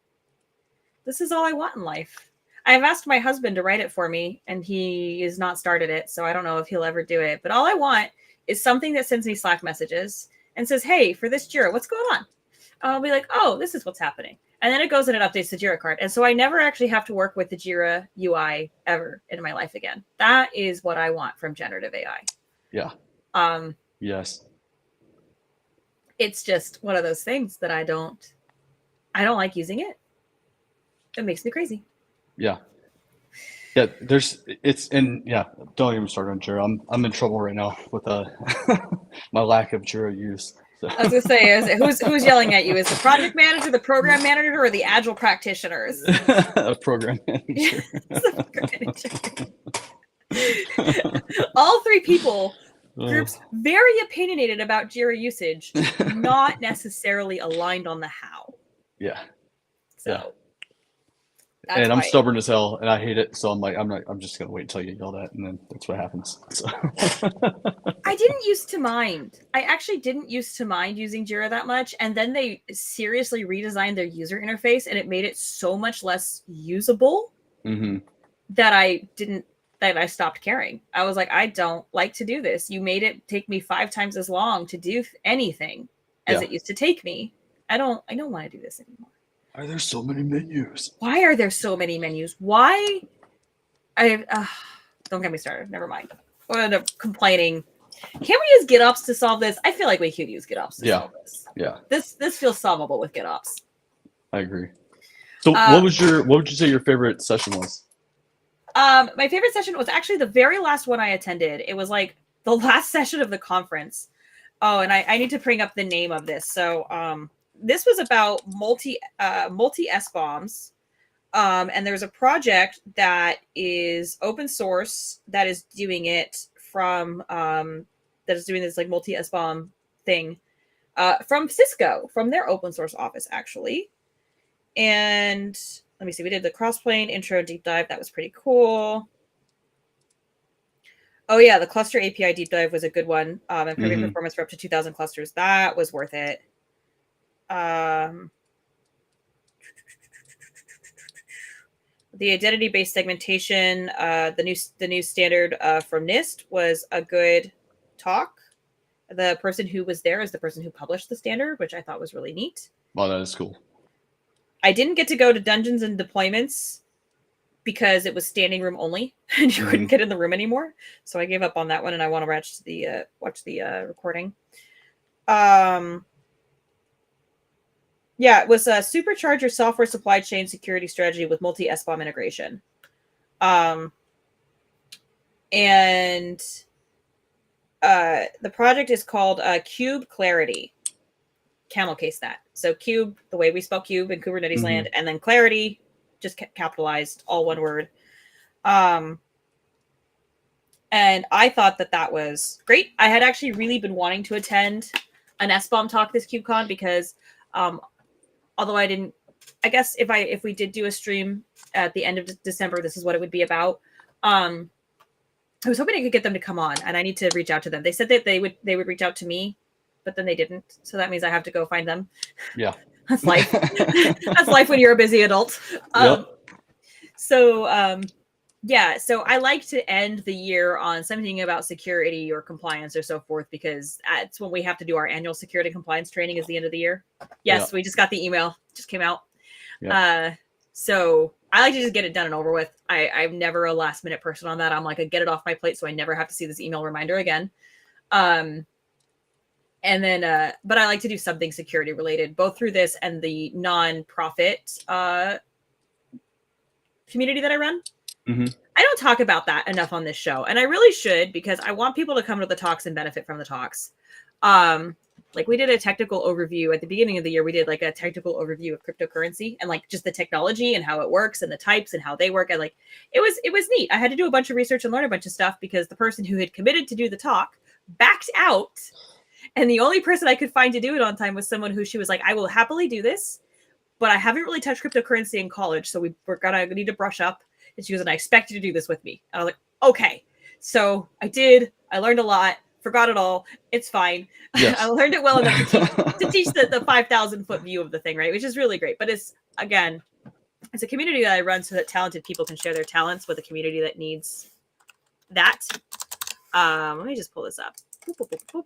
This is all I want in life. I have asked my husband to write it for me, and he has not started it, so I don't know if he'll ever do it. But all I want is something that sends me Slack messages and says, hey, for this JIRA, what's going on? And I'll be like, oh, this is what's happening. And then it goes and it updates the JIRA card. And so I never actually have to work with the JIRA UI ever in my life again. That is what I want from generative AI. Yeah. Yes. It's just one of those things that I don't like using it. It makes me crazy. Yeah. Yeah, don't get me started on Jira. I'm in trouble right now with my lack of Jira use. So. I was gonna say, who's yelling at you? Is the project manager, the program manager, or the agile practitioners? A program manager. All three people, groups very opinionated about Jira usage, not necessarily aligned on the how. Yeah. So. Yeah. That's and I'm why. stubborn as hell, and I hate it. So I'm just gonna wait until you yell that, and then that's what happens. So. I didn't used to mind. I actually didn't used to mind using Jira that much, and then they seriously redesigned their user interface, and it made it so much less usable that I stopped caring. I was like, I don't like to do this. You made it take me 5 times as long to do anything as it used to take me. I don't want to do this anymore. Why are there so many menus? Why are there so many menus? Why? Don't get me started. Never mind. We'll end up complaining. Can we use GitOps to solve this? I feel like we could use GitOps to solve this. Yeah. This feels solvable with GitOps. I agree. So what would you say your favorite session was? My favorite session was actually the very last one I attended. It was like the last session of the conference. Oh, and I need to bring up the name of this. So this was about multi SBOMs. And there's a project that is open source that is doing it from that is doing this like multi SBOM thing from Cisco, from their open source office actually. And let me see, we did the crossplane intro deep dive. That was pretty cool. Oh yeah, the cluster API deep dive was a good one. Improving performance for up to 2,000 clusters. That was worth it. The identity-based segmentation, the new standard from NIST was a good talk. The person who was there is the person who published the standard, which I thought was really neat. Wow, that is cool. I didn't get to go to dungeons and deployments because it was standing room only, and you couldn't get in the room anymore. So I gave up on that one, and I want to watch the recording. Yeah, it was a supercharge your software supply chain security strategy with multi SBOM integration. And the project is called Cube Clarity. Camel case that. So Cube, the way we spell cube in Kubernetes land, and then Clarity, just capitalized, all one word. And I thought that was great. I had actually really been wanting to attend an SBOM talk this KubeCon because although I guess if we did do a stream at the end of December, this is what it would be about. I was hoping I could get them to come on, and I need to reach out to them. They said that they would reach out to me, but then they didn't. So that means I have to go find them. Yeah. That's life. That's life when you're a busy adult. So I like to end the year on something about security or compliance or so forth, because that's when we have to do our annual security compliance training is the end of the year. Yes, we just got the email. Just came out. So I like to just get it done and over with. I'm never a last minute person on that. I'm like, I get it off my plate so I never have to see this email reminder again. And then, but I like to do something security related, both through this and the nonprofit community that I run. I don't talk about that enough on this show, and I really should, because I want people to come to the talks and benefit from the talks. Like we did a technical overview at the beginning of the year. We did like a technical overview of cryptocurrency and like just the technology and how it works and the types and how they work. And like, it was neat. I had to do a bunch of research and learn a bunch of stuff because the person who had committed to do the talk backed out. And the only person I could find to do it on time was someone who she was like, I will happily do this, but I haven't really touched cryptocurrency in college. So we're going to need to brush up. And she was, and I expect you to do this with me. And I was like, okay. So I did. I learned a lot. Forgot it all. It's fine. Yes. I learned it well enough to teach the 5,000 foot view of the thing, right? Which is really great. But it's a community that I run so that talented people can share their talents with a community that needs that. Let me just pull this up. Boop, boop, boop, boop.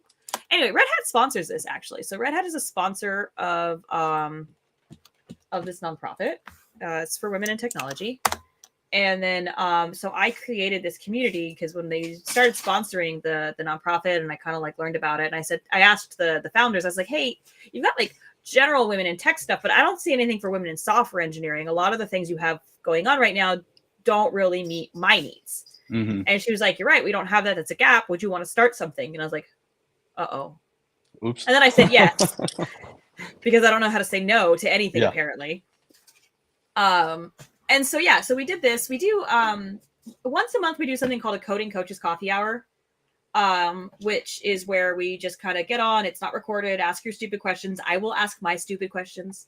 Anyway, Red Hat sponsors this actually. So Red Hat is a sponsor of this nonprofit. It's for women in technology. And then, so I created this community because when they started sponsoring the nonprofit, and I kind of like learned about it, and I asked the founders, I was like, hey, you've got like general women in tech stuff, but I don't see anything for women in software engineering. A lot of the things you have going on right now don't really meet my needs. And she was like, you're right. We don't have that. That's a gap. Would you want to start something? And I was like, uh-oh. Oops. And then I said yes, because I don't know how to say no to anything, Yeah. apparently. And so, yeah, so we did this. We do, once a month, we do something called a Coding Coaches Coffee Hour, which is where we just kind of get on. It's not recorded. Ask your stupid questions. I will ask my stupid questions,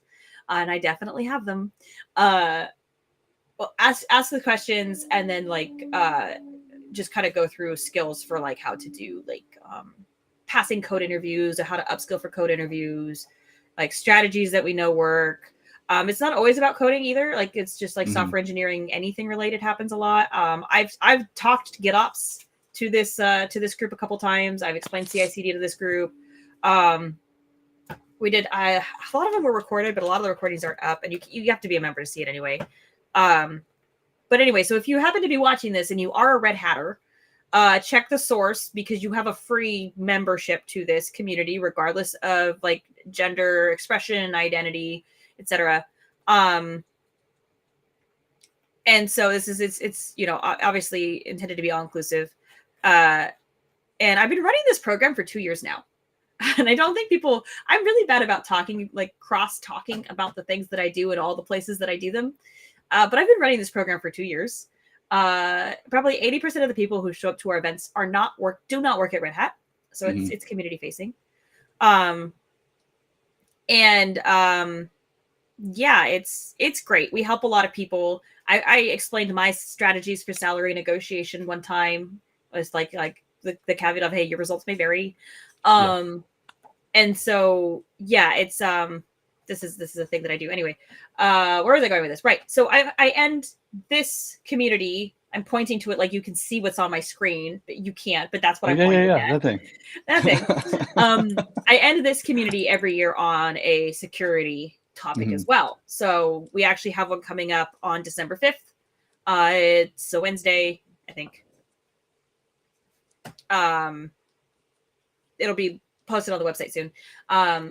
and I definitely have them. Well, ask the questions, and then like just kind of go through skills for like how to do like passing code interviews, or how to upskill for code interviews, like strategies that we know work. It's not always about coding either. Like it's just like software engineering, anything related happens a lot. I've talked GitOps to this group a couple times. I've explained CI/CD to this group. We did. A lot of them were recorded, but a lot of the recordings aren't up, and you have to be a member to see it anyway. But anyway, so if you happen to be watching this and you are a Red Hatter, check the source, because you have a free membership to this community, regardless of like gender expression, identity, etc. And so this is it's obviously intended to be all inclusive. And I've been running this program for 2 years now. And I don't think I'm really bad about talking, like cross talking about the things that I do and all the places that I do them. But I've been running this program for 2 years. Probably 80% of the people who show up to our events do not work at Red Hat. So it's community facing. Yeah, it's great. We help a lot of people. I explained my strategies for salary negotiation one time. It was like the caveat of, hey, your results may vary. And so, yeah, it's, this is a thing that I do anyway. Where was I going with this? Right. So I end this community. I'm pointing to it like you can see what's on my screen, but you can't, but that's what I'm pointing at. That thing. I end this community every year on a security topic as well. So we actually have one coming up on December 5th. It's a Wednesday, I think. It'll be posted on the website soon.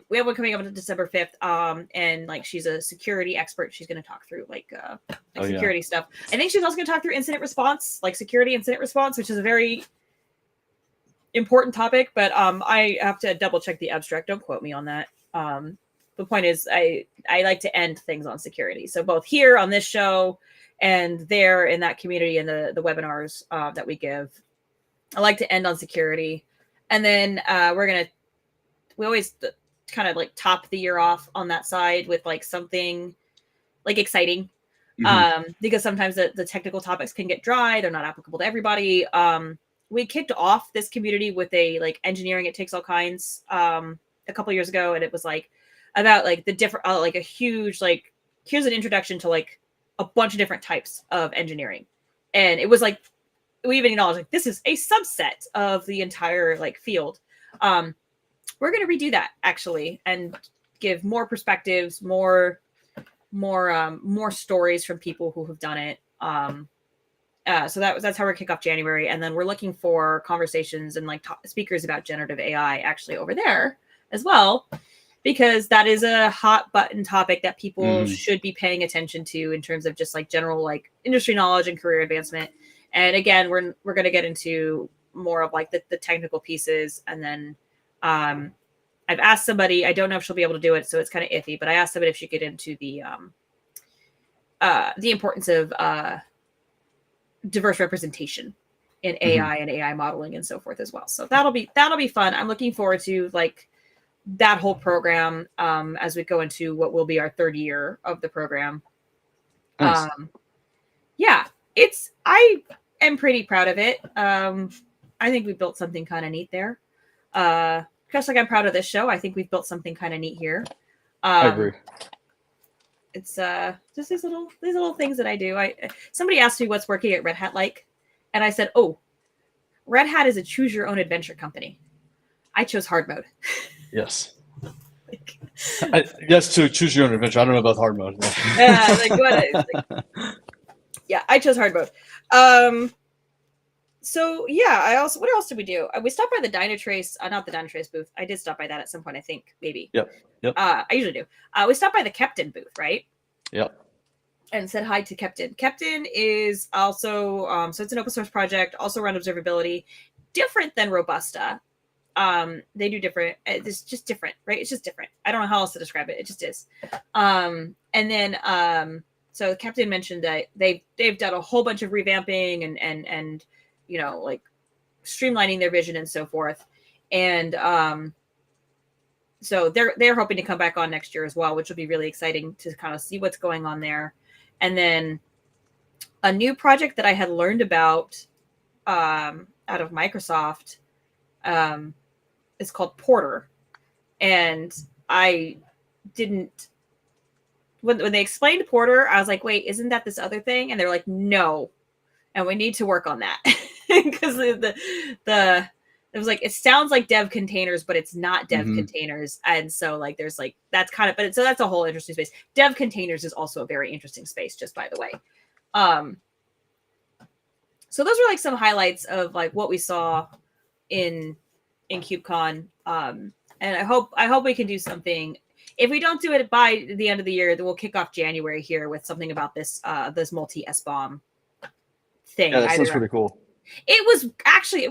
We have one coming up on December 5th. And like, she's a security expert. She's going to talk through like security stuff. I think she's also going to talk through incident response, like security incident response, which is a very important topic, but I have to double check the abstract. Don't quote me on that. The point is I like to end things on security. So both here on this show and there in that community and the webinars that we give, I like to end on security. And then we always kind of like top the year off on that side with like something like exciting. Because sometimes the technical topics can get dry. They're not applicable to everybody. We kicked off this community with a like engineering, it takes all kinds, a couple years ago. And it was like about like the different, like a huge, like, here's an introduction to like a bunch of different types of engineering. And it was like, we even acknowledged like, this is a subset of the entire like field. We're going to redo that actually, and give more perspectives, more stories from people who have done it. So that's how we're kick off January. And then we're looking for conversations and like speakers about generative AI actually over there as well, because that is a hot button topic that people should be paying attention to in terms of just like general like industry knowledge and career advancement. And again, we're going to get into more of like the technical pieces. And then I've asked somebody, I don't know if she'll be able to do it, so it's kind of iffy, but I asked somebody if she could get into the importance of diverse representation in AI and AI modeling and so forth as well. So that'll be fun. I'm looking forward to like that whole program as we go into what will be our third year of the program. Nice. Yeah, I am pretty proud of it. I think we built something kind of neat there. Just like I'm proud of this show, I think we've built something kind of neat here. I agree. It's just these little things that I do. Somebody asked me what's working at Red Hat like, and I said, "Oh, Red Hat is a choose your own adventure company. I chose hard mode." Yes. Yes, to choose your own adventure. I don't know about hard mode. Yeah, like what? Yeah, I chose hard mode. So yeah, what else did we do? We stopped by the Dynatrace, not the Dynatrace booth. I did stop by that at some point, I think, maybe. Yep. I usually do. We stopped by the Kepton booth, right? Yep. And said hi to Kepton. Kepton is also, so it's an open source project, also around observability, different than Robusta. They do different. It's just different, right? It's just different. I don't know how else to describe it. It just is. And then so Captain mentioned that they've done a whole bunch of revamping and like streamlining their vision and so forth. And so they're hoping to come back on next year as well, which will be really exciting to kind of see what's going on there. And then a new project that I had learned about out of Microsoft is called Porter. And I didn't, when they explained Porter, I was like, wait, isn't that this other thing? And they're like, no. And we need to work on that. Because it was like, it sounds like dev containers, but it's not dev containers. And so like, there's like, that's kind of, so that's a whole interesting space. Dev containers is also a very interesting space, just by the way. So those are like some highlights of like what we saw in Kubecon. And I hope we can do something. If we don't do it by the end of the year, then we'll kick off January here with something about this multi SBOM thing. Yeah, that sounds pretty cool. It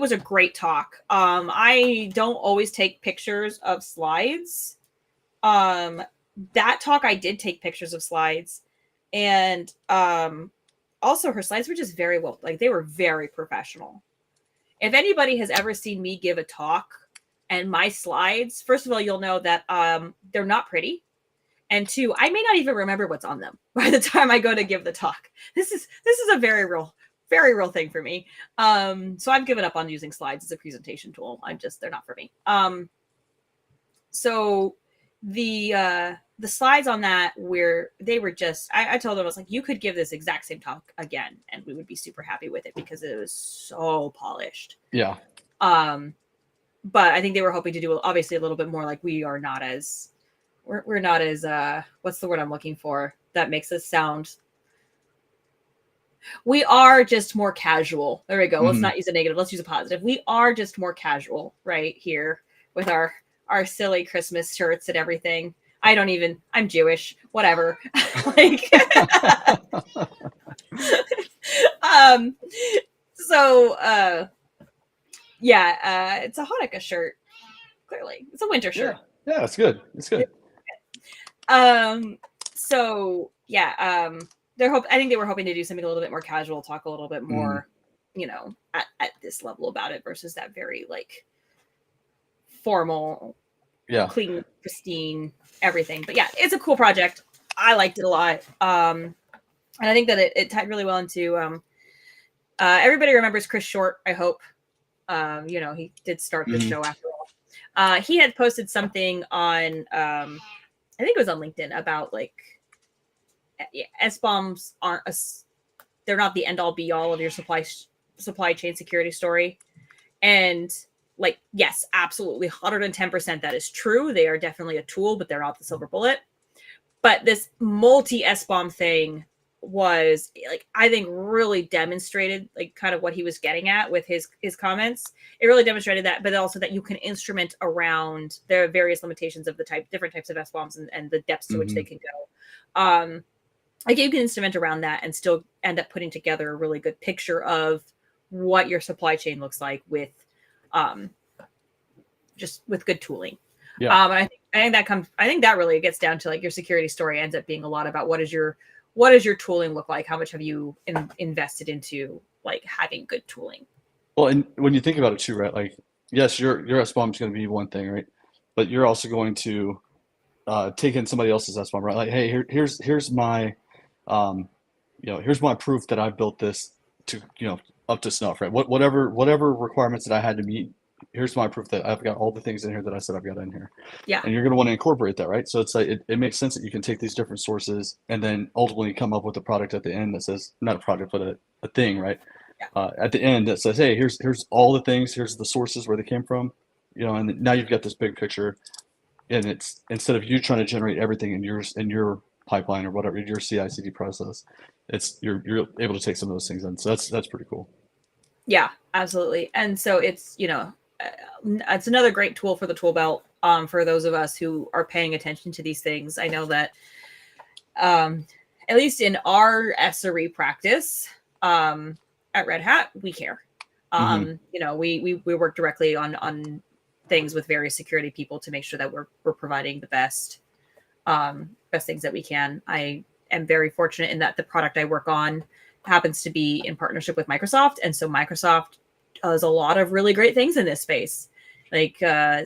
was a great talk. I don't always take pictures of slides. That talk I did take pictures of slides, and also her slides were just very well, like they were very professional. If anybody has ever seen me give a talk and my slides, first of all, you'll know that they're not pretty, and two, I may not even remember what's on them by the time I go to give the talk. This is a very real thing for me. So I've given up on using slides as a presentation tool. They're not for me. So the slides on that I told them, I was like, you could give this exact same talk again and we would be super happy with it because it was so polished. Yeah. But I think they were hoping to do obviously a little bit more, like we're not as what's the word I'm looking for that makes us sound, we are just more casual. There we go. Let's not use a negative. Let's use a positive. We are just more casual right here with our silly Christmas shirts and everything. I'm Jewish, whatever. Like, it's a Hanukkah shirt. Clearly it's a winter shirt. Yeah, it's good. It's good. I think they were hoping to do something a little bit more casual, talk a little bit more, at this level about it versus that very like formal, clean, pristine, everything. But yeah, it's a cool project. I liked it a lot. And I think that it tied really well into, everybody remembers Chris Short, I hope. He did start the show after all. He had posted something on, I think it was on LinkedIn about like, SBOMs they're not the end all be all of your supply chain security story. And like, yes, absolutely 110% that is true. They are definitely a tool, but they're not the silver bullet. But this multi SBOM thing was like, I think really demonstrated like kind of what he was getting at with his comments. It really demonstrated that, but also that you can instrument around the various limitations of different types of SBOMs and the depths to which they can go. Like you can instrument around that and still end up putting together a really good picture of what your supply chain looks like with, just with good tooling. Yeah. And I think that really gets down to like your security story ends up being a lot about what does your tooling look like? How much have you invested into like having good tooling? Well, and when you think about it too, right? Like, yes, your SBOM is going to be one thing, right? But you're also going to take in somebody else's SBOM, right? Like, hey, here's my here's my proof that I built this to, up to snuff, right? Whatever requirements that I had to meet, here's my proof that I've got all the things in here that I said I've got in here. Yeah. And you're going to want to incorporate that, right? So it's like, it makes sense that you can take these different sources and then ultimately come up with a product at the end that says, not a product, but a thing, right? Yeah. At the end that says, hey, here's all the things, here's the sources where they came from, and now you've got this big picture. And it's, instead of you trying to generate everything in your pipeline or whatever, your CI/CD process, it's you're able to take some of those things in. So that's pretty cool. Yeah, absolutely. And so it's it's another great tool for the tool belt. For those of us who are paying attention to these things, I know that at least in our SRE practice at Red Hat, we care. We work directly on things with various security people to make sure that we're providing the best things that we can. I am very fortunate in that the product I work on happens to be in partnership with Microsoft, and so Microsoft does a lot of really great things in this space. Like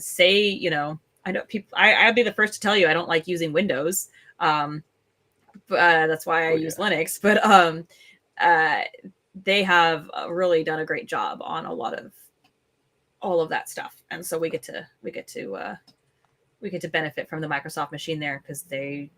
say, you know, I know people. I'd be the first to tell you I don't like using Windows. That's why I use Linux. But they have really done a great job on a lot of all of that stuff, and so we get to benefit from the Microsoft machine there because they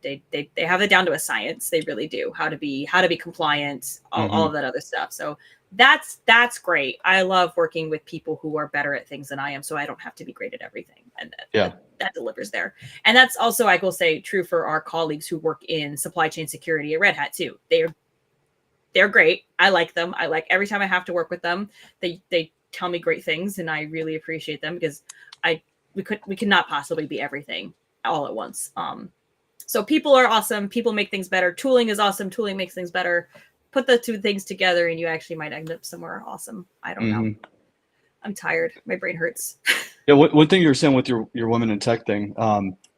have it down to a science. They really do how to be compliant, all of that other stuff. So that's great. I love working with people who are better at things than I am, so I don't have to be great at everything, and that delivers there. And that's also, I will say, true for our colleagues who work in supply chain security at Red Hat too. They're great. I like them. I like every time I have to work with them. They tell me great things, and I really appreciate them because we could not possibly be everything all at once. So people are awesome. People make things better. Tooling is awesome. Tooling makes things better. Put the two things together and you actually might end up somewhere awesome. I don't know. I'm tired. My brain hurts. Yeah, one thing you were saying with your women in tech thing,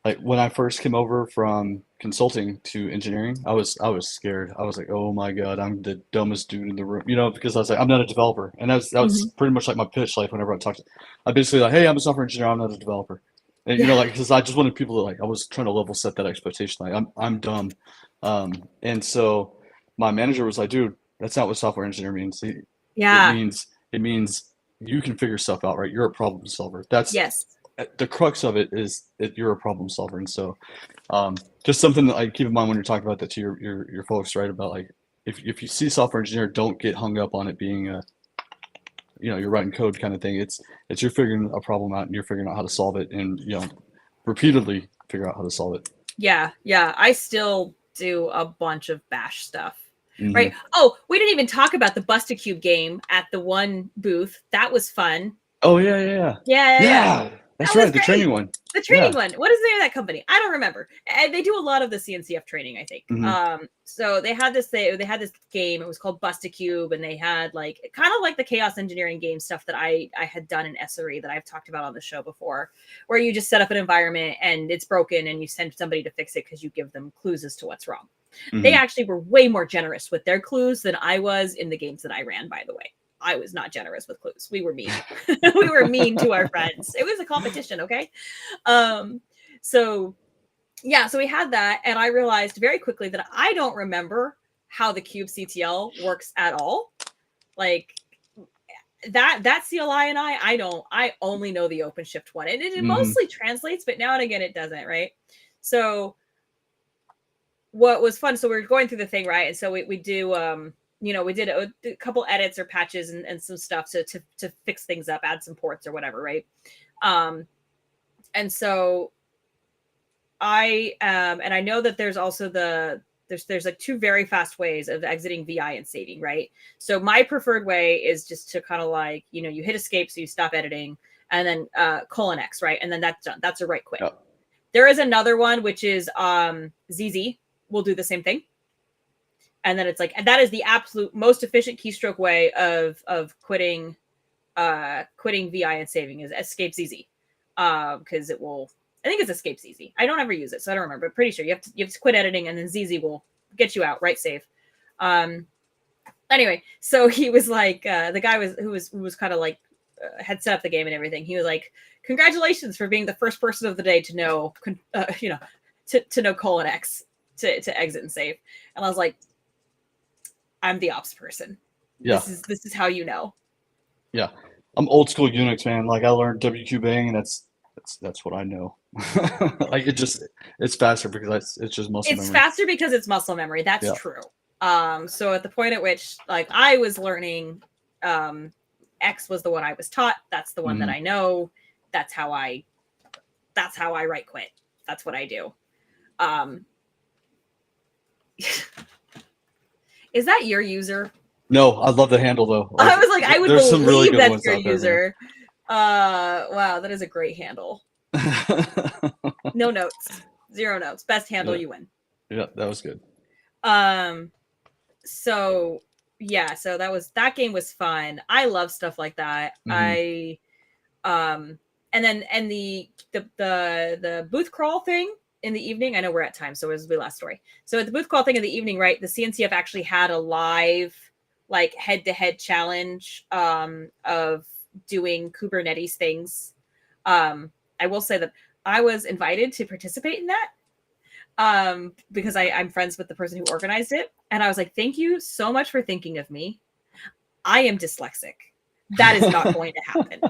like when I first came over from consulting to engineering, I was scared. I was like, oh my God, I'm the dumbest dude in the room, you know, because I was like, I'm not a developer, and that was pretty much like my pitch. Like whenever I talked, I basically like, hey, I'm a software engineer, I'm not a developer, and you know, like because I just wanted people to like, I was trying to level set that expectation. Like I'm dumb, and so my manager was like, dude, that's not what software engineer means. It means you can figure stuff out, right? You're a problem solver. That's the crux of it is that you're a problem solver. And so just something that I keep in mind when you're talking about that to your folks, right? About like if you see software engineer, don't get hung up on it being a, you know, you're writing code kind of thing. It's you're figuring a problem out and you're figuring out how to solve it, and you know, repeatedly figure out how to solve it. Yeah. I still do a bunch of bash stuff. Right. Oh, we didn't even talk about the Bust-A-Cube game at the one booth. That was fun. Oh yeah. That's right. The training one. The training one. What is the name of that company? I don't remember. And they do a lot of the CNCF training, I think. So they had this game. It was called Bust-A-Cube, and they had like kind of like the chaos engineering game stuff that I had done in SRE that I've talked about on the show before, where you just set up an environment and it's broken and you send somebody to fix it because you give them clues as to what's wrong. They actually were way more generous with their clues than I was in the games that I ran, by the way. I was not generous with clues. We were mean. We were mean to our friends. It was a competition, okay? So we had that, and I realized very quickly that I don't remember how the kubectl works at all. Like that CLI and I only know the OpenShift one. And it mostly translates, but now and again it doesn't, right? So what was fun, so we were going through the thing, right? And so we do you know, we did a couple edits or patches and some stuff to fix things up, add some ports or whatever, right? And so I and I know that there's also there's like two very fast ways of exiting VI and saving, right? So my preferred way is just to kind of like, you know, you hit escape, so you stop editing, and then :X, right? And then that's done. That's a right quit. Oh. There is another one, which is ZZ will do the same thing. And then it's like, and that is the absolute most efficient keystroke way of quitting VI and saving is escape ZZ. Because it will, I think it's escape ZZ. I don't ever use it, so I don't remember, but pretty sure you have to quit editing, and then ZZ will get you out, right save. Anyway, so he was like, the guy who was kind of like had set up the game and everything. He was like, congratulations for being the first person of the day to know, you know, to know :X to exit and save. And I was like, I'm the ops person. Yeah. This is how you know. Yeah. I'm old school Unix, man. Like I learned WQBang, and that's what I know. Like it's faster because it's just muscle memory. It's faster because it's muscle memory. That's true. So at the point at which like I was learning, X was the one I was taught. That's the one that I know. That's how I right quit. That's what I do. Is that your user? No, I love the handle though. Like, I was like, I would believe that's your user. Wow, that is a great handle. No notes, 0 notes. Best handle, you win. Yeah, that was good. So that game was fun. I love stuff like that. And and the booth crawl thing in the evening. I know we're at time, so it was the last story. So at the booth crawl thing in the evening, right? The CNCF actually had a live like head-to-head challenge of doing Kubernetes things. I will say that I was invited to participate in that because I'm friends with the person who organized it. And I was like, thank you so much for thinking of me. I am dyslexic. That is not going to happen.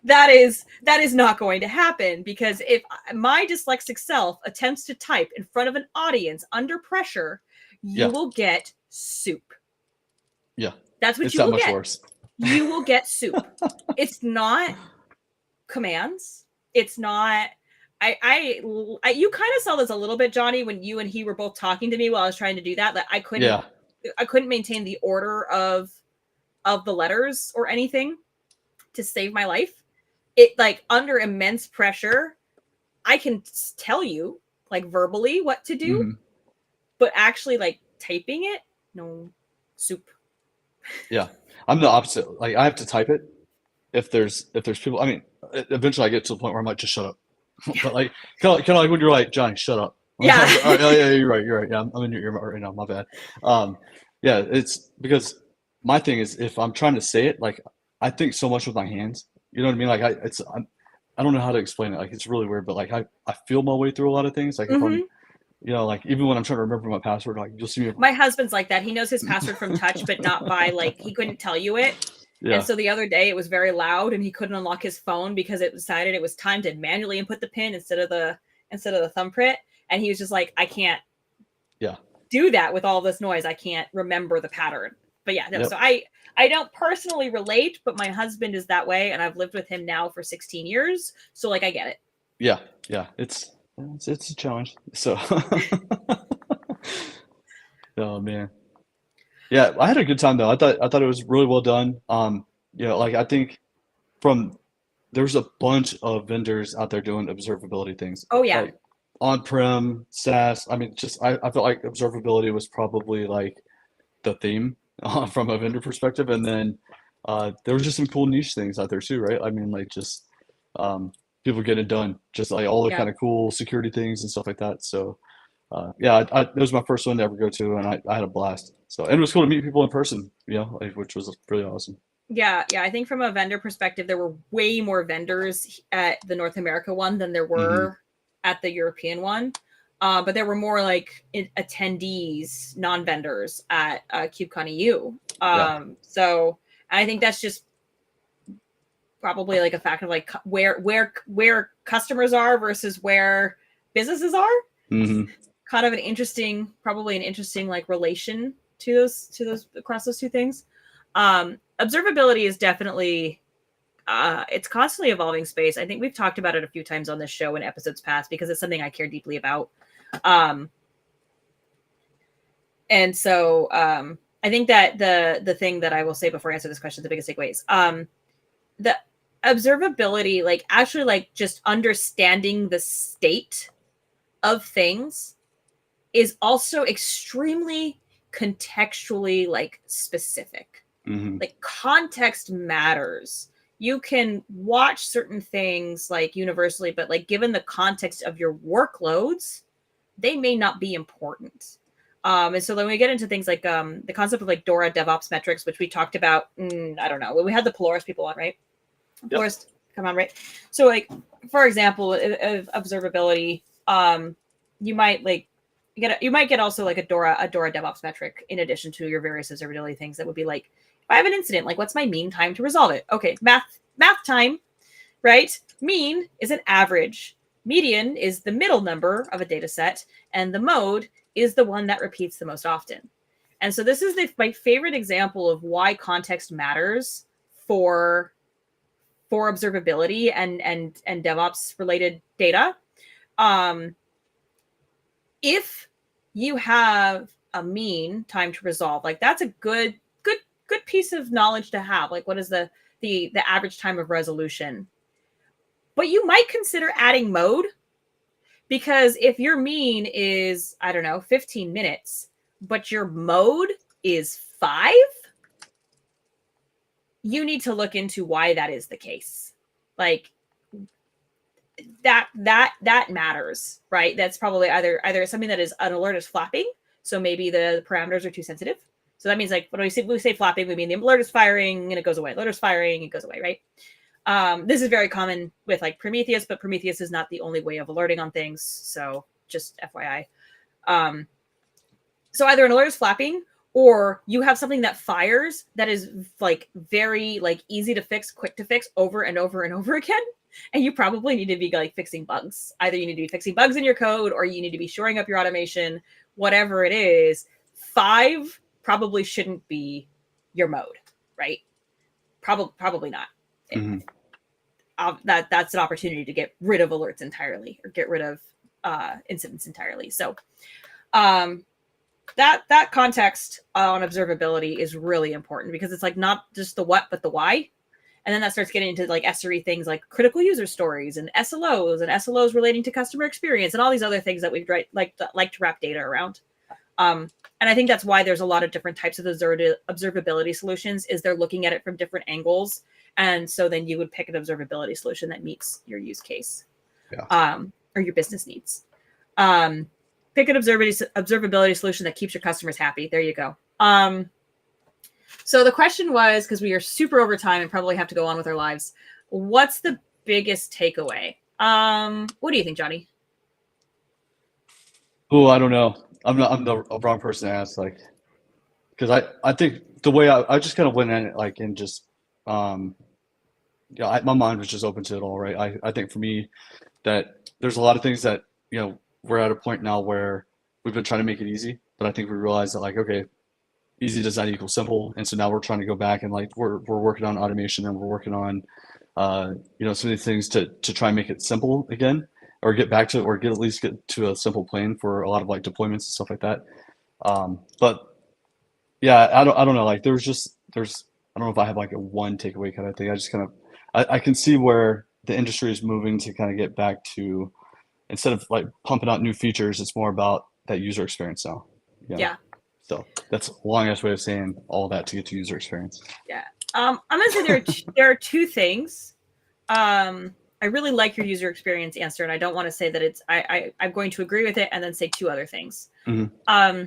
That is not going to happen, because if my dyslexic self attempts to type in front of an audience under pressure, you will get soup. Yeah. That's what it's you that will much get. Worse. You will get soup. It's not commands. It's not. I you kind of saw this a little bit, Johnny, when you and he were both talking to me while I was trying to do that. That I couldn't maintain the order of the letters or anything to save my life. It like under immense pressure, I can tell you like verbally what to do, but actually like typing it, no, soup. Yeah, I'm the opposite. Like I have to type it if there's people. I mean, eventually I get to the point where I might just shut up. But like kind of like when you're like, Johnny, shut up. Yeah. Yeah, you're right. Yeah, I'm in your ear right now. My bad. Yeah, it's because my thing is if I'm trying to say it, like I think so much with my hands. You know what I mean? Like I don't know how to explain it. Like it's really weird, but like I feel my way through a lot of things. Like if I'm, like even when I'm trying to remember my password, like you'll see me. My husband's like that. He knows his password from touch, but not by like he couldn't tell you it. Yeah. And so the other day it was very loud and he couldn't unlock his phone because it decided it was time to manually input the PIN instead of the thumbprint. And he was just like, I can't do that with all this noise. I can't remember the pattern. But yeah, no, so I don't personally relate, but my husband is that way, and I've lived with him now for 16 years. So like I get it. Yeah. It's a challenge. So oh man. Yeah, I had a good time though. I thought it was really well done. Like I think there's a bunch of vendors out there doing observability things. Oh yeah. Like on-prem, SaaS. I mean, I felt like observability was probably like the theme from a vendor perspective, and then there was just some cool niche things out there too, right? I mean, like just people getting it done, just like all the kind of cool security things and stuff like that. So it was my first one to ever go to, and I had a blast. So and it was cool to meet people in person, which was really awesome. Yeah. I think from a vendor perspective, there were way more vendors at the North America one than there were at the European one. But there were more like attendees, non-vendors at Kubecon EU. So I think that's just probably like a factor of like where customers are versus where businesses are. Kind of probably an interesting like relation to those across those two things. Observability is definitely it's constantly evolving space. I think we've talked about it a few times on this show in episodes past because it's something I care deeply about. And so I think that the thing that I will say before I answer this question, the biggest takeaways, the observability, like actually like just understanding the state of things is also extremely contextually like specific. Like context matters. You can watch certain things like universally, but like given the context of your workloads, they may not be important. And so then we get into things like the concept of like DORA DevOps metrics, which we talked about. I don't know. We had the Polaris people on, right? Polaris, come on, right? So like, for example, of observability, you might get also like a DORA DevOps metric in addition to your various observability things that would be like, if I have an incident, like what's my mean time to resolve it? Okay, math time, right? Mean is an average. Median is the middle number of a data set, and the mode is the one that repeats the most often. And so this is my favorite example of why context matters for observability and DevOps related data. If you have a mean time to resolve, like that's a good piece of knowledge to have. Like what is the average time of resolution? But you might consider adding mode, because if your mean is, I don't know, 15 minutes, but your mode is 5, you need to look into why that is the case. like that matters, right? That's probably either something that is an alert is flapping, so maybe the parameters are too sensitive. So that means like when we say flapping, we mean the alert is firing and it goes away. Alert is firing, it goes away, right? This is very common with like Prometheus, but Prometheus is not the only way of alerting on things. So just FYI. So either an alert is flapping, or you have something that fires that is like very like easy to fix, quick to fix over and over and over again. And you probably need to be like fixing bugs. Either you need to be fixing bugs in your code, or you need to be shoring up your automation, whatever it is. 5 probably shouldn't be your mode, right? Probably not. Mm-hmm. That's an opportunity to get rid of alerts entirely, or get rid of incidents entirely. So that context on observability is really important, because it's like not just the what, but the why. And then that starts getting into like SRE things like critical user stories and SLOs relating to customer experience and all these other things that we'd like to wrap data around. And I think that's why there's a lot of different types of observability solutions, is they're looking at it from different angles. And so then you would pick an observability solution that meets your use case, or your business needs. Pick an observability solution that keeps your customers happy. There you go. So the question was, because we are super over time and probably have to go on with our lives, what's the biggest takeaway? What do you think, Jonny? Oh, I don't know. I'm the wrong person to ask, like, because I think the way I just kind of went in it, like, and just my mind was just open to it all, right? I think for me that there's a lot of things that, we're at a point now where we've been trying to make it easy, but I think we realized that, like, okay, easy does not equal simple, and so now we're trying to go back and like we're working on automation, and we're working on some of these things to try and make it simple again, or get back to, or at least get to a simple plane for a lot of like deployments and stuff like that. But yeah, I don't know, like there's I don't know if I have like a one takeaway kind of thing. I just kind of I can see where the industry is moving to kind of get back to, instead of like pumping out new features, it's more about that user experience now. Yeah. So that's a long ass way of saying all that to get to user experience. Yeah. I'm gonna say there are 2 things. I really like your user experience answer, and I don't want to say that it's I'm going to agree with it and then say 2 other things. Mm-hmm.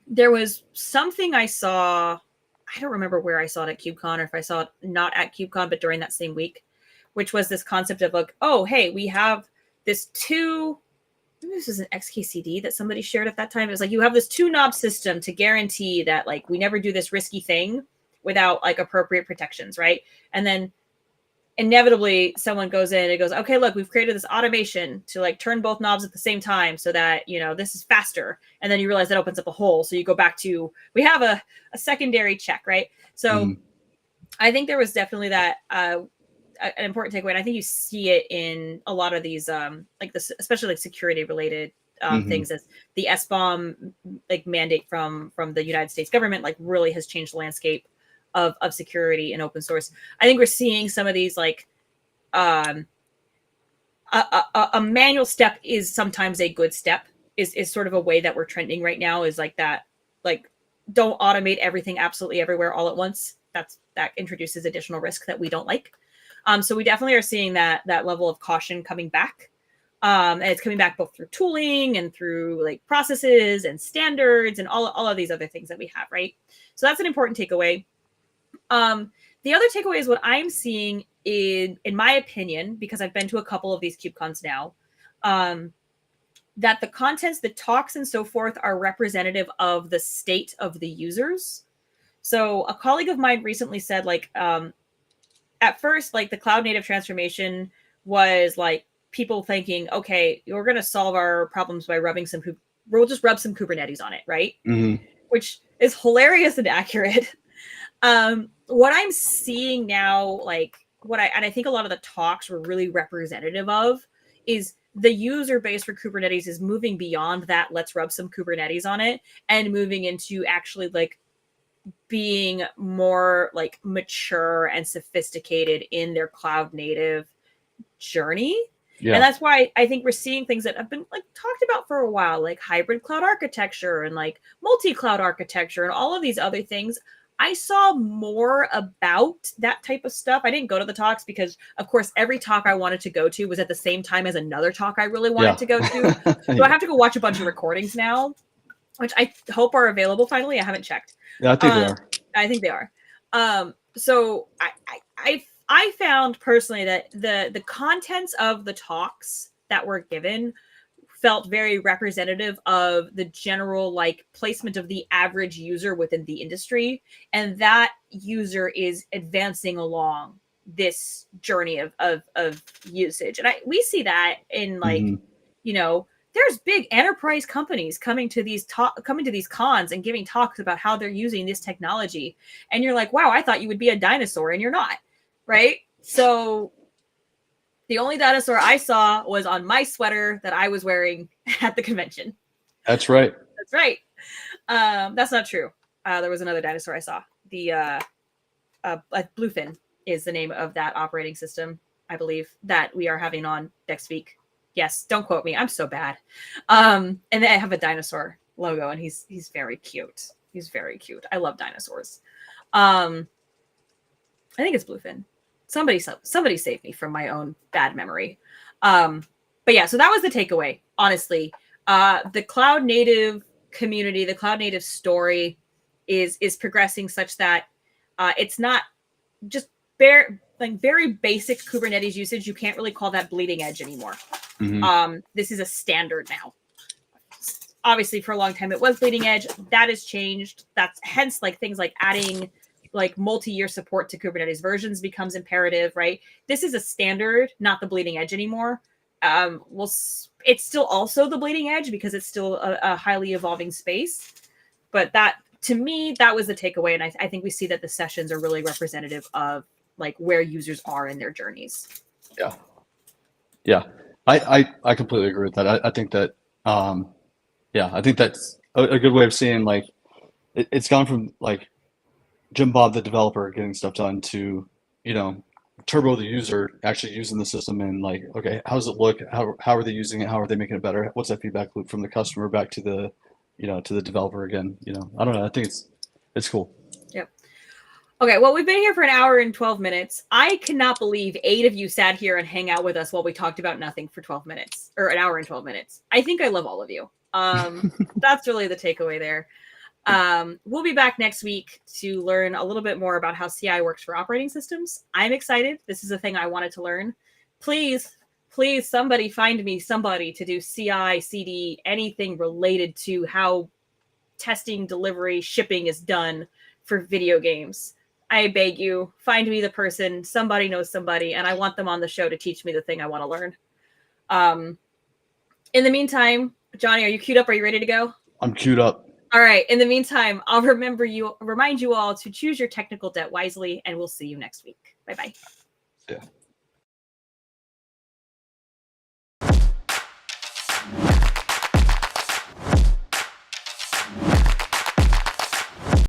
There was something I saw, I don't remember where I saw it at KubeCon, or if I saw it not at KubeCon, but during that same week, which was this concept of like, oh, hey, we have this 2, maybe this was an XKCD that somebody shared at that time. It was like, you have this 2 knob system to guarantee that like we never do this risky thing without like appropriate protections, right? And then inevitably someone goes in and goes, okay, look, we've created this automation to like turn both knobs at the same time so that, this is faster. And then you realize that opens up a hole. So you go back to, we have a secondary check, right? So I think there was definitely that an important takeaway. And I think you see it in a lot of these, like this, especially like security related things, as the SBOM like mandate from the United States government, like really has changed the landscape of security and open source. I think we're seeing some of these like a manual step is sometimes a good step, is sort of a way that we're trending right now, is like that, like don't automate everything absolutely everywhere all at once. That introduces additional risk that we don't like. So we definitely are seeing that level of caution coming back. And it's coming back both through tooling and through like processes and standards and all of these other things that we have, right? So that's an important takeaway. The other takeaway is what I'm seeing in my opinion, because I've been to a couple of these KubeCons now, that the contents, the talks and so forth are representative of the state of the users. So a colleague of mine recently said, like, at first, like the cloud native transformation was like people thinking, okay, we're going to solve our problems by we'll just rub some Kubernetes on it, right? Which is hilarious and accurate. What I'm seeing now, like and I think a lot of the talks were really representative of, is the user base for Kubernetes is moving beyond that, let's rub some Kubernetes on it, and moving into actually like being more like mature and sophisticated in their cloud native journey. Yeah. And that's why I think we're seeing things that have been like talked about for a while, like hybrid cloud architecture and like multi-cloud architecture and all of these other things I saw more about that type of stuff. I didn't go to the talks because, of course, every talk I wanted to go to was at the same time as another talk I really wanted to go to. So I have to go watch a bunch of recordings now, which I hope are available finally. I haven't checked. Yeah, I think they are. I think they are. So I found personally that the contents of the talks that were given felt very representative of the general like placement of the average user within the industry, and that user is advancing along this journey of usage. And we see that in like, you know, there's big enterprise companies coming to these cons and giving talks about how they're using this technology, and you're like, wow, I thought you would be a dinosaur, and you're not, right? So the only dinosaur I saw was on my sweater that I was wearing at the convention. That's right. That's right. That's not true. There was another dinosaur I saw. The Bluefin is the name of that operating system, I believe, that we are having on next week. Yes, don't quote me. I'm so bad. And then I have a dinosaur logo, and he's very cute. He's very cute. I love dinosaurs. I think it's Bluefin. Somebody save me from my own bad memory. But yeah, so that was the takeaway, honestly. The cloud native community, the cloud native story is progressing such that it's not just very basic Kubernetes usage. You can't really call that bleeding edge anymore. This is a standard now. Obviously, for a long time, it was bleeding edge. That has changed. That's hence like things like adding like multi-year support to Kubernetes versions becomes imperative, right? This is a standard, not the bleeding edge anymore. It's still also the bleeding edge because it's still a highly evolving space. But that, to me, that was the takeaway. And I think we see that the sessions are really representative of like where users are in their journeys. Yeah. Yeah. I completely agree with that. I think that, I think that's a good way of seeing like, it's gone from like Jim Bob, the developer, getting stuff done to, you know, Turbo, the user, actually using the system and like, okay, how does it look? How are they using it? How are they making it better? What's that feedback loop from the customer back to the, you know, to the developer again? You know, I don't know. I think it's cool. Yep. Okay, well, we've been here for an hour and 12 minutes. I cannot believe 8 of you sat here and hang out with us while we talked about nothing for 12 minutes or an hour and 12 minutes. I think I love all of you. That's really the takeaway there. We'll be back next week to learn a little bit more about how CI works for operating systems. I'm excited. This is a thing I wanted to learn. Please, somebody find me somebody to do CI, CD, anything related to how testing, delivery, shipping is done for video games. I beg you, find me the person. Somebody knows somebody, and I want them on the show to teach me the thing I want to learn. In the meantime, Johnny, are you queued up? Are you ready to go? I'm queued up. All right. In the meantime, I'll remind you all to choose your technical debt wisely, and we'll see you next week. Bye-bye. Yeah.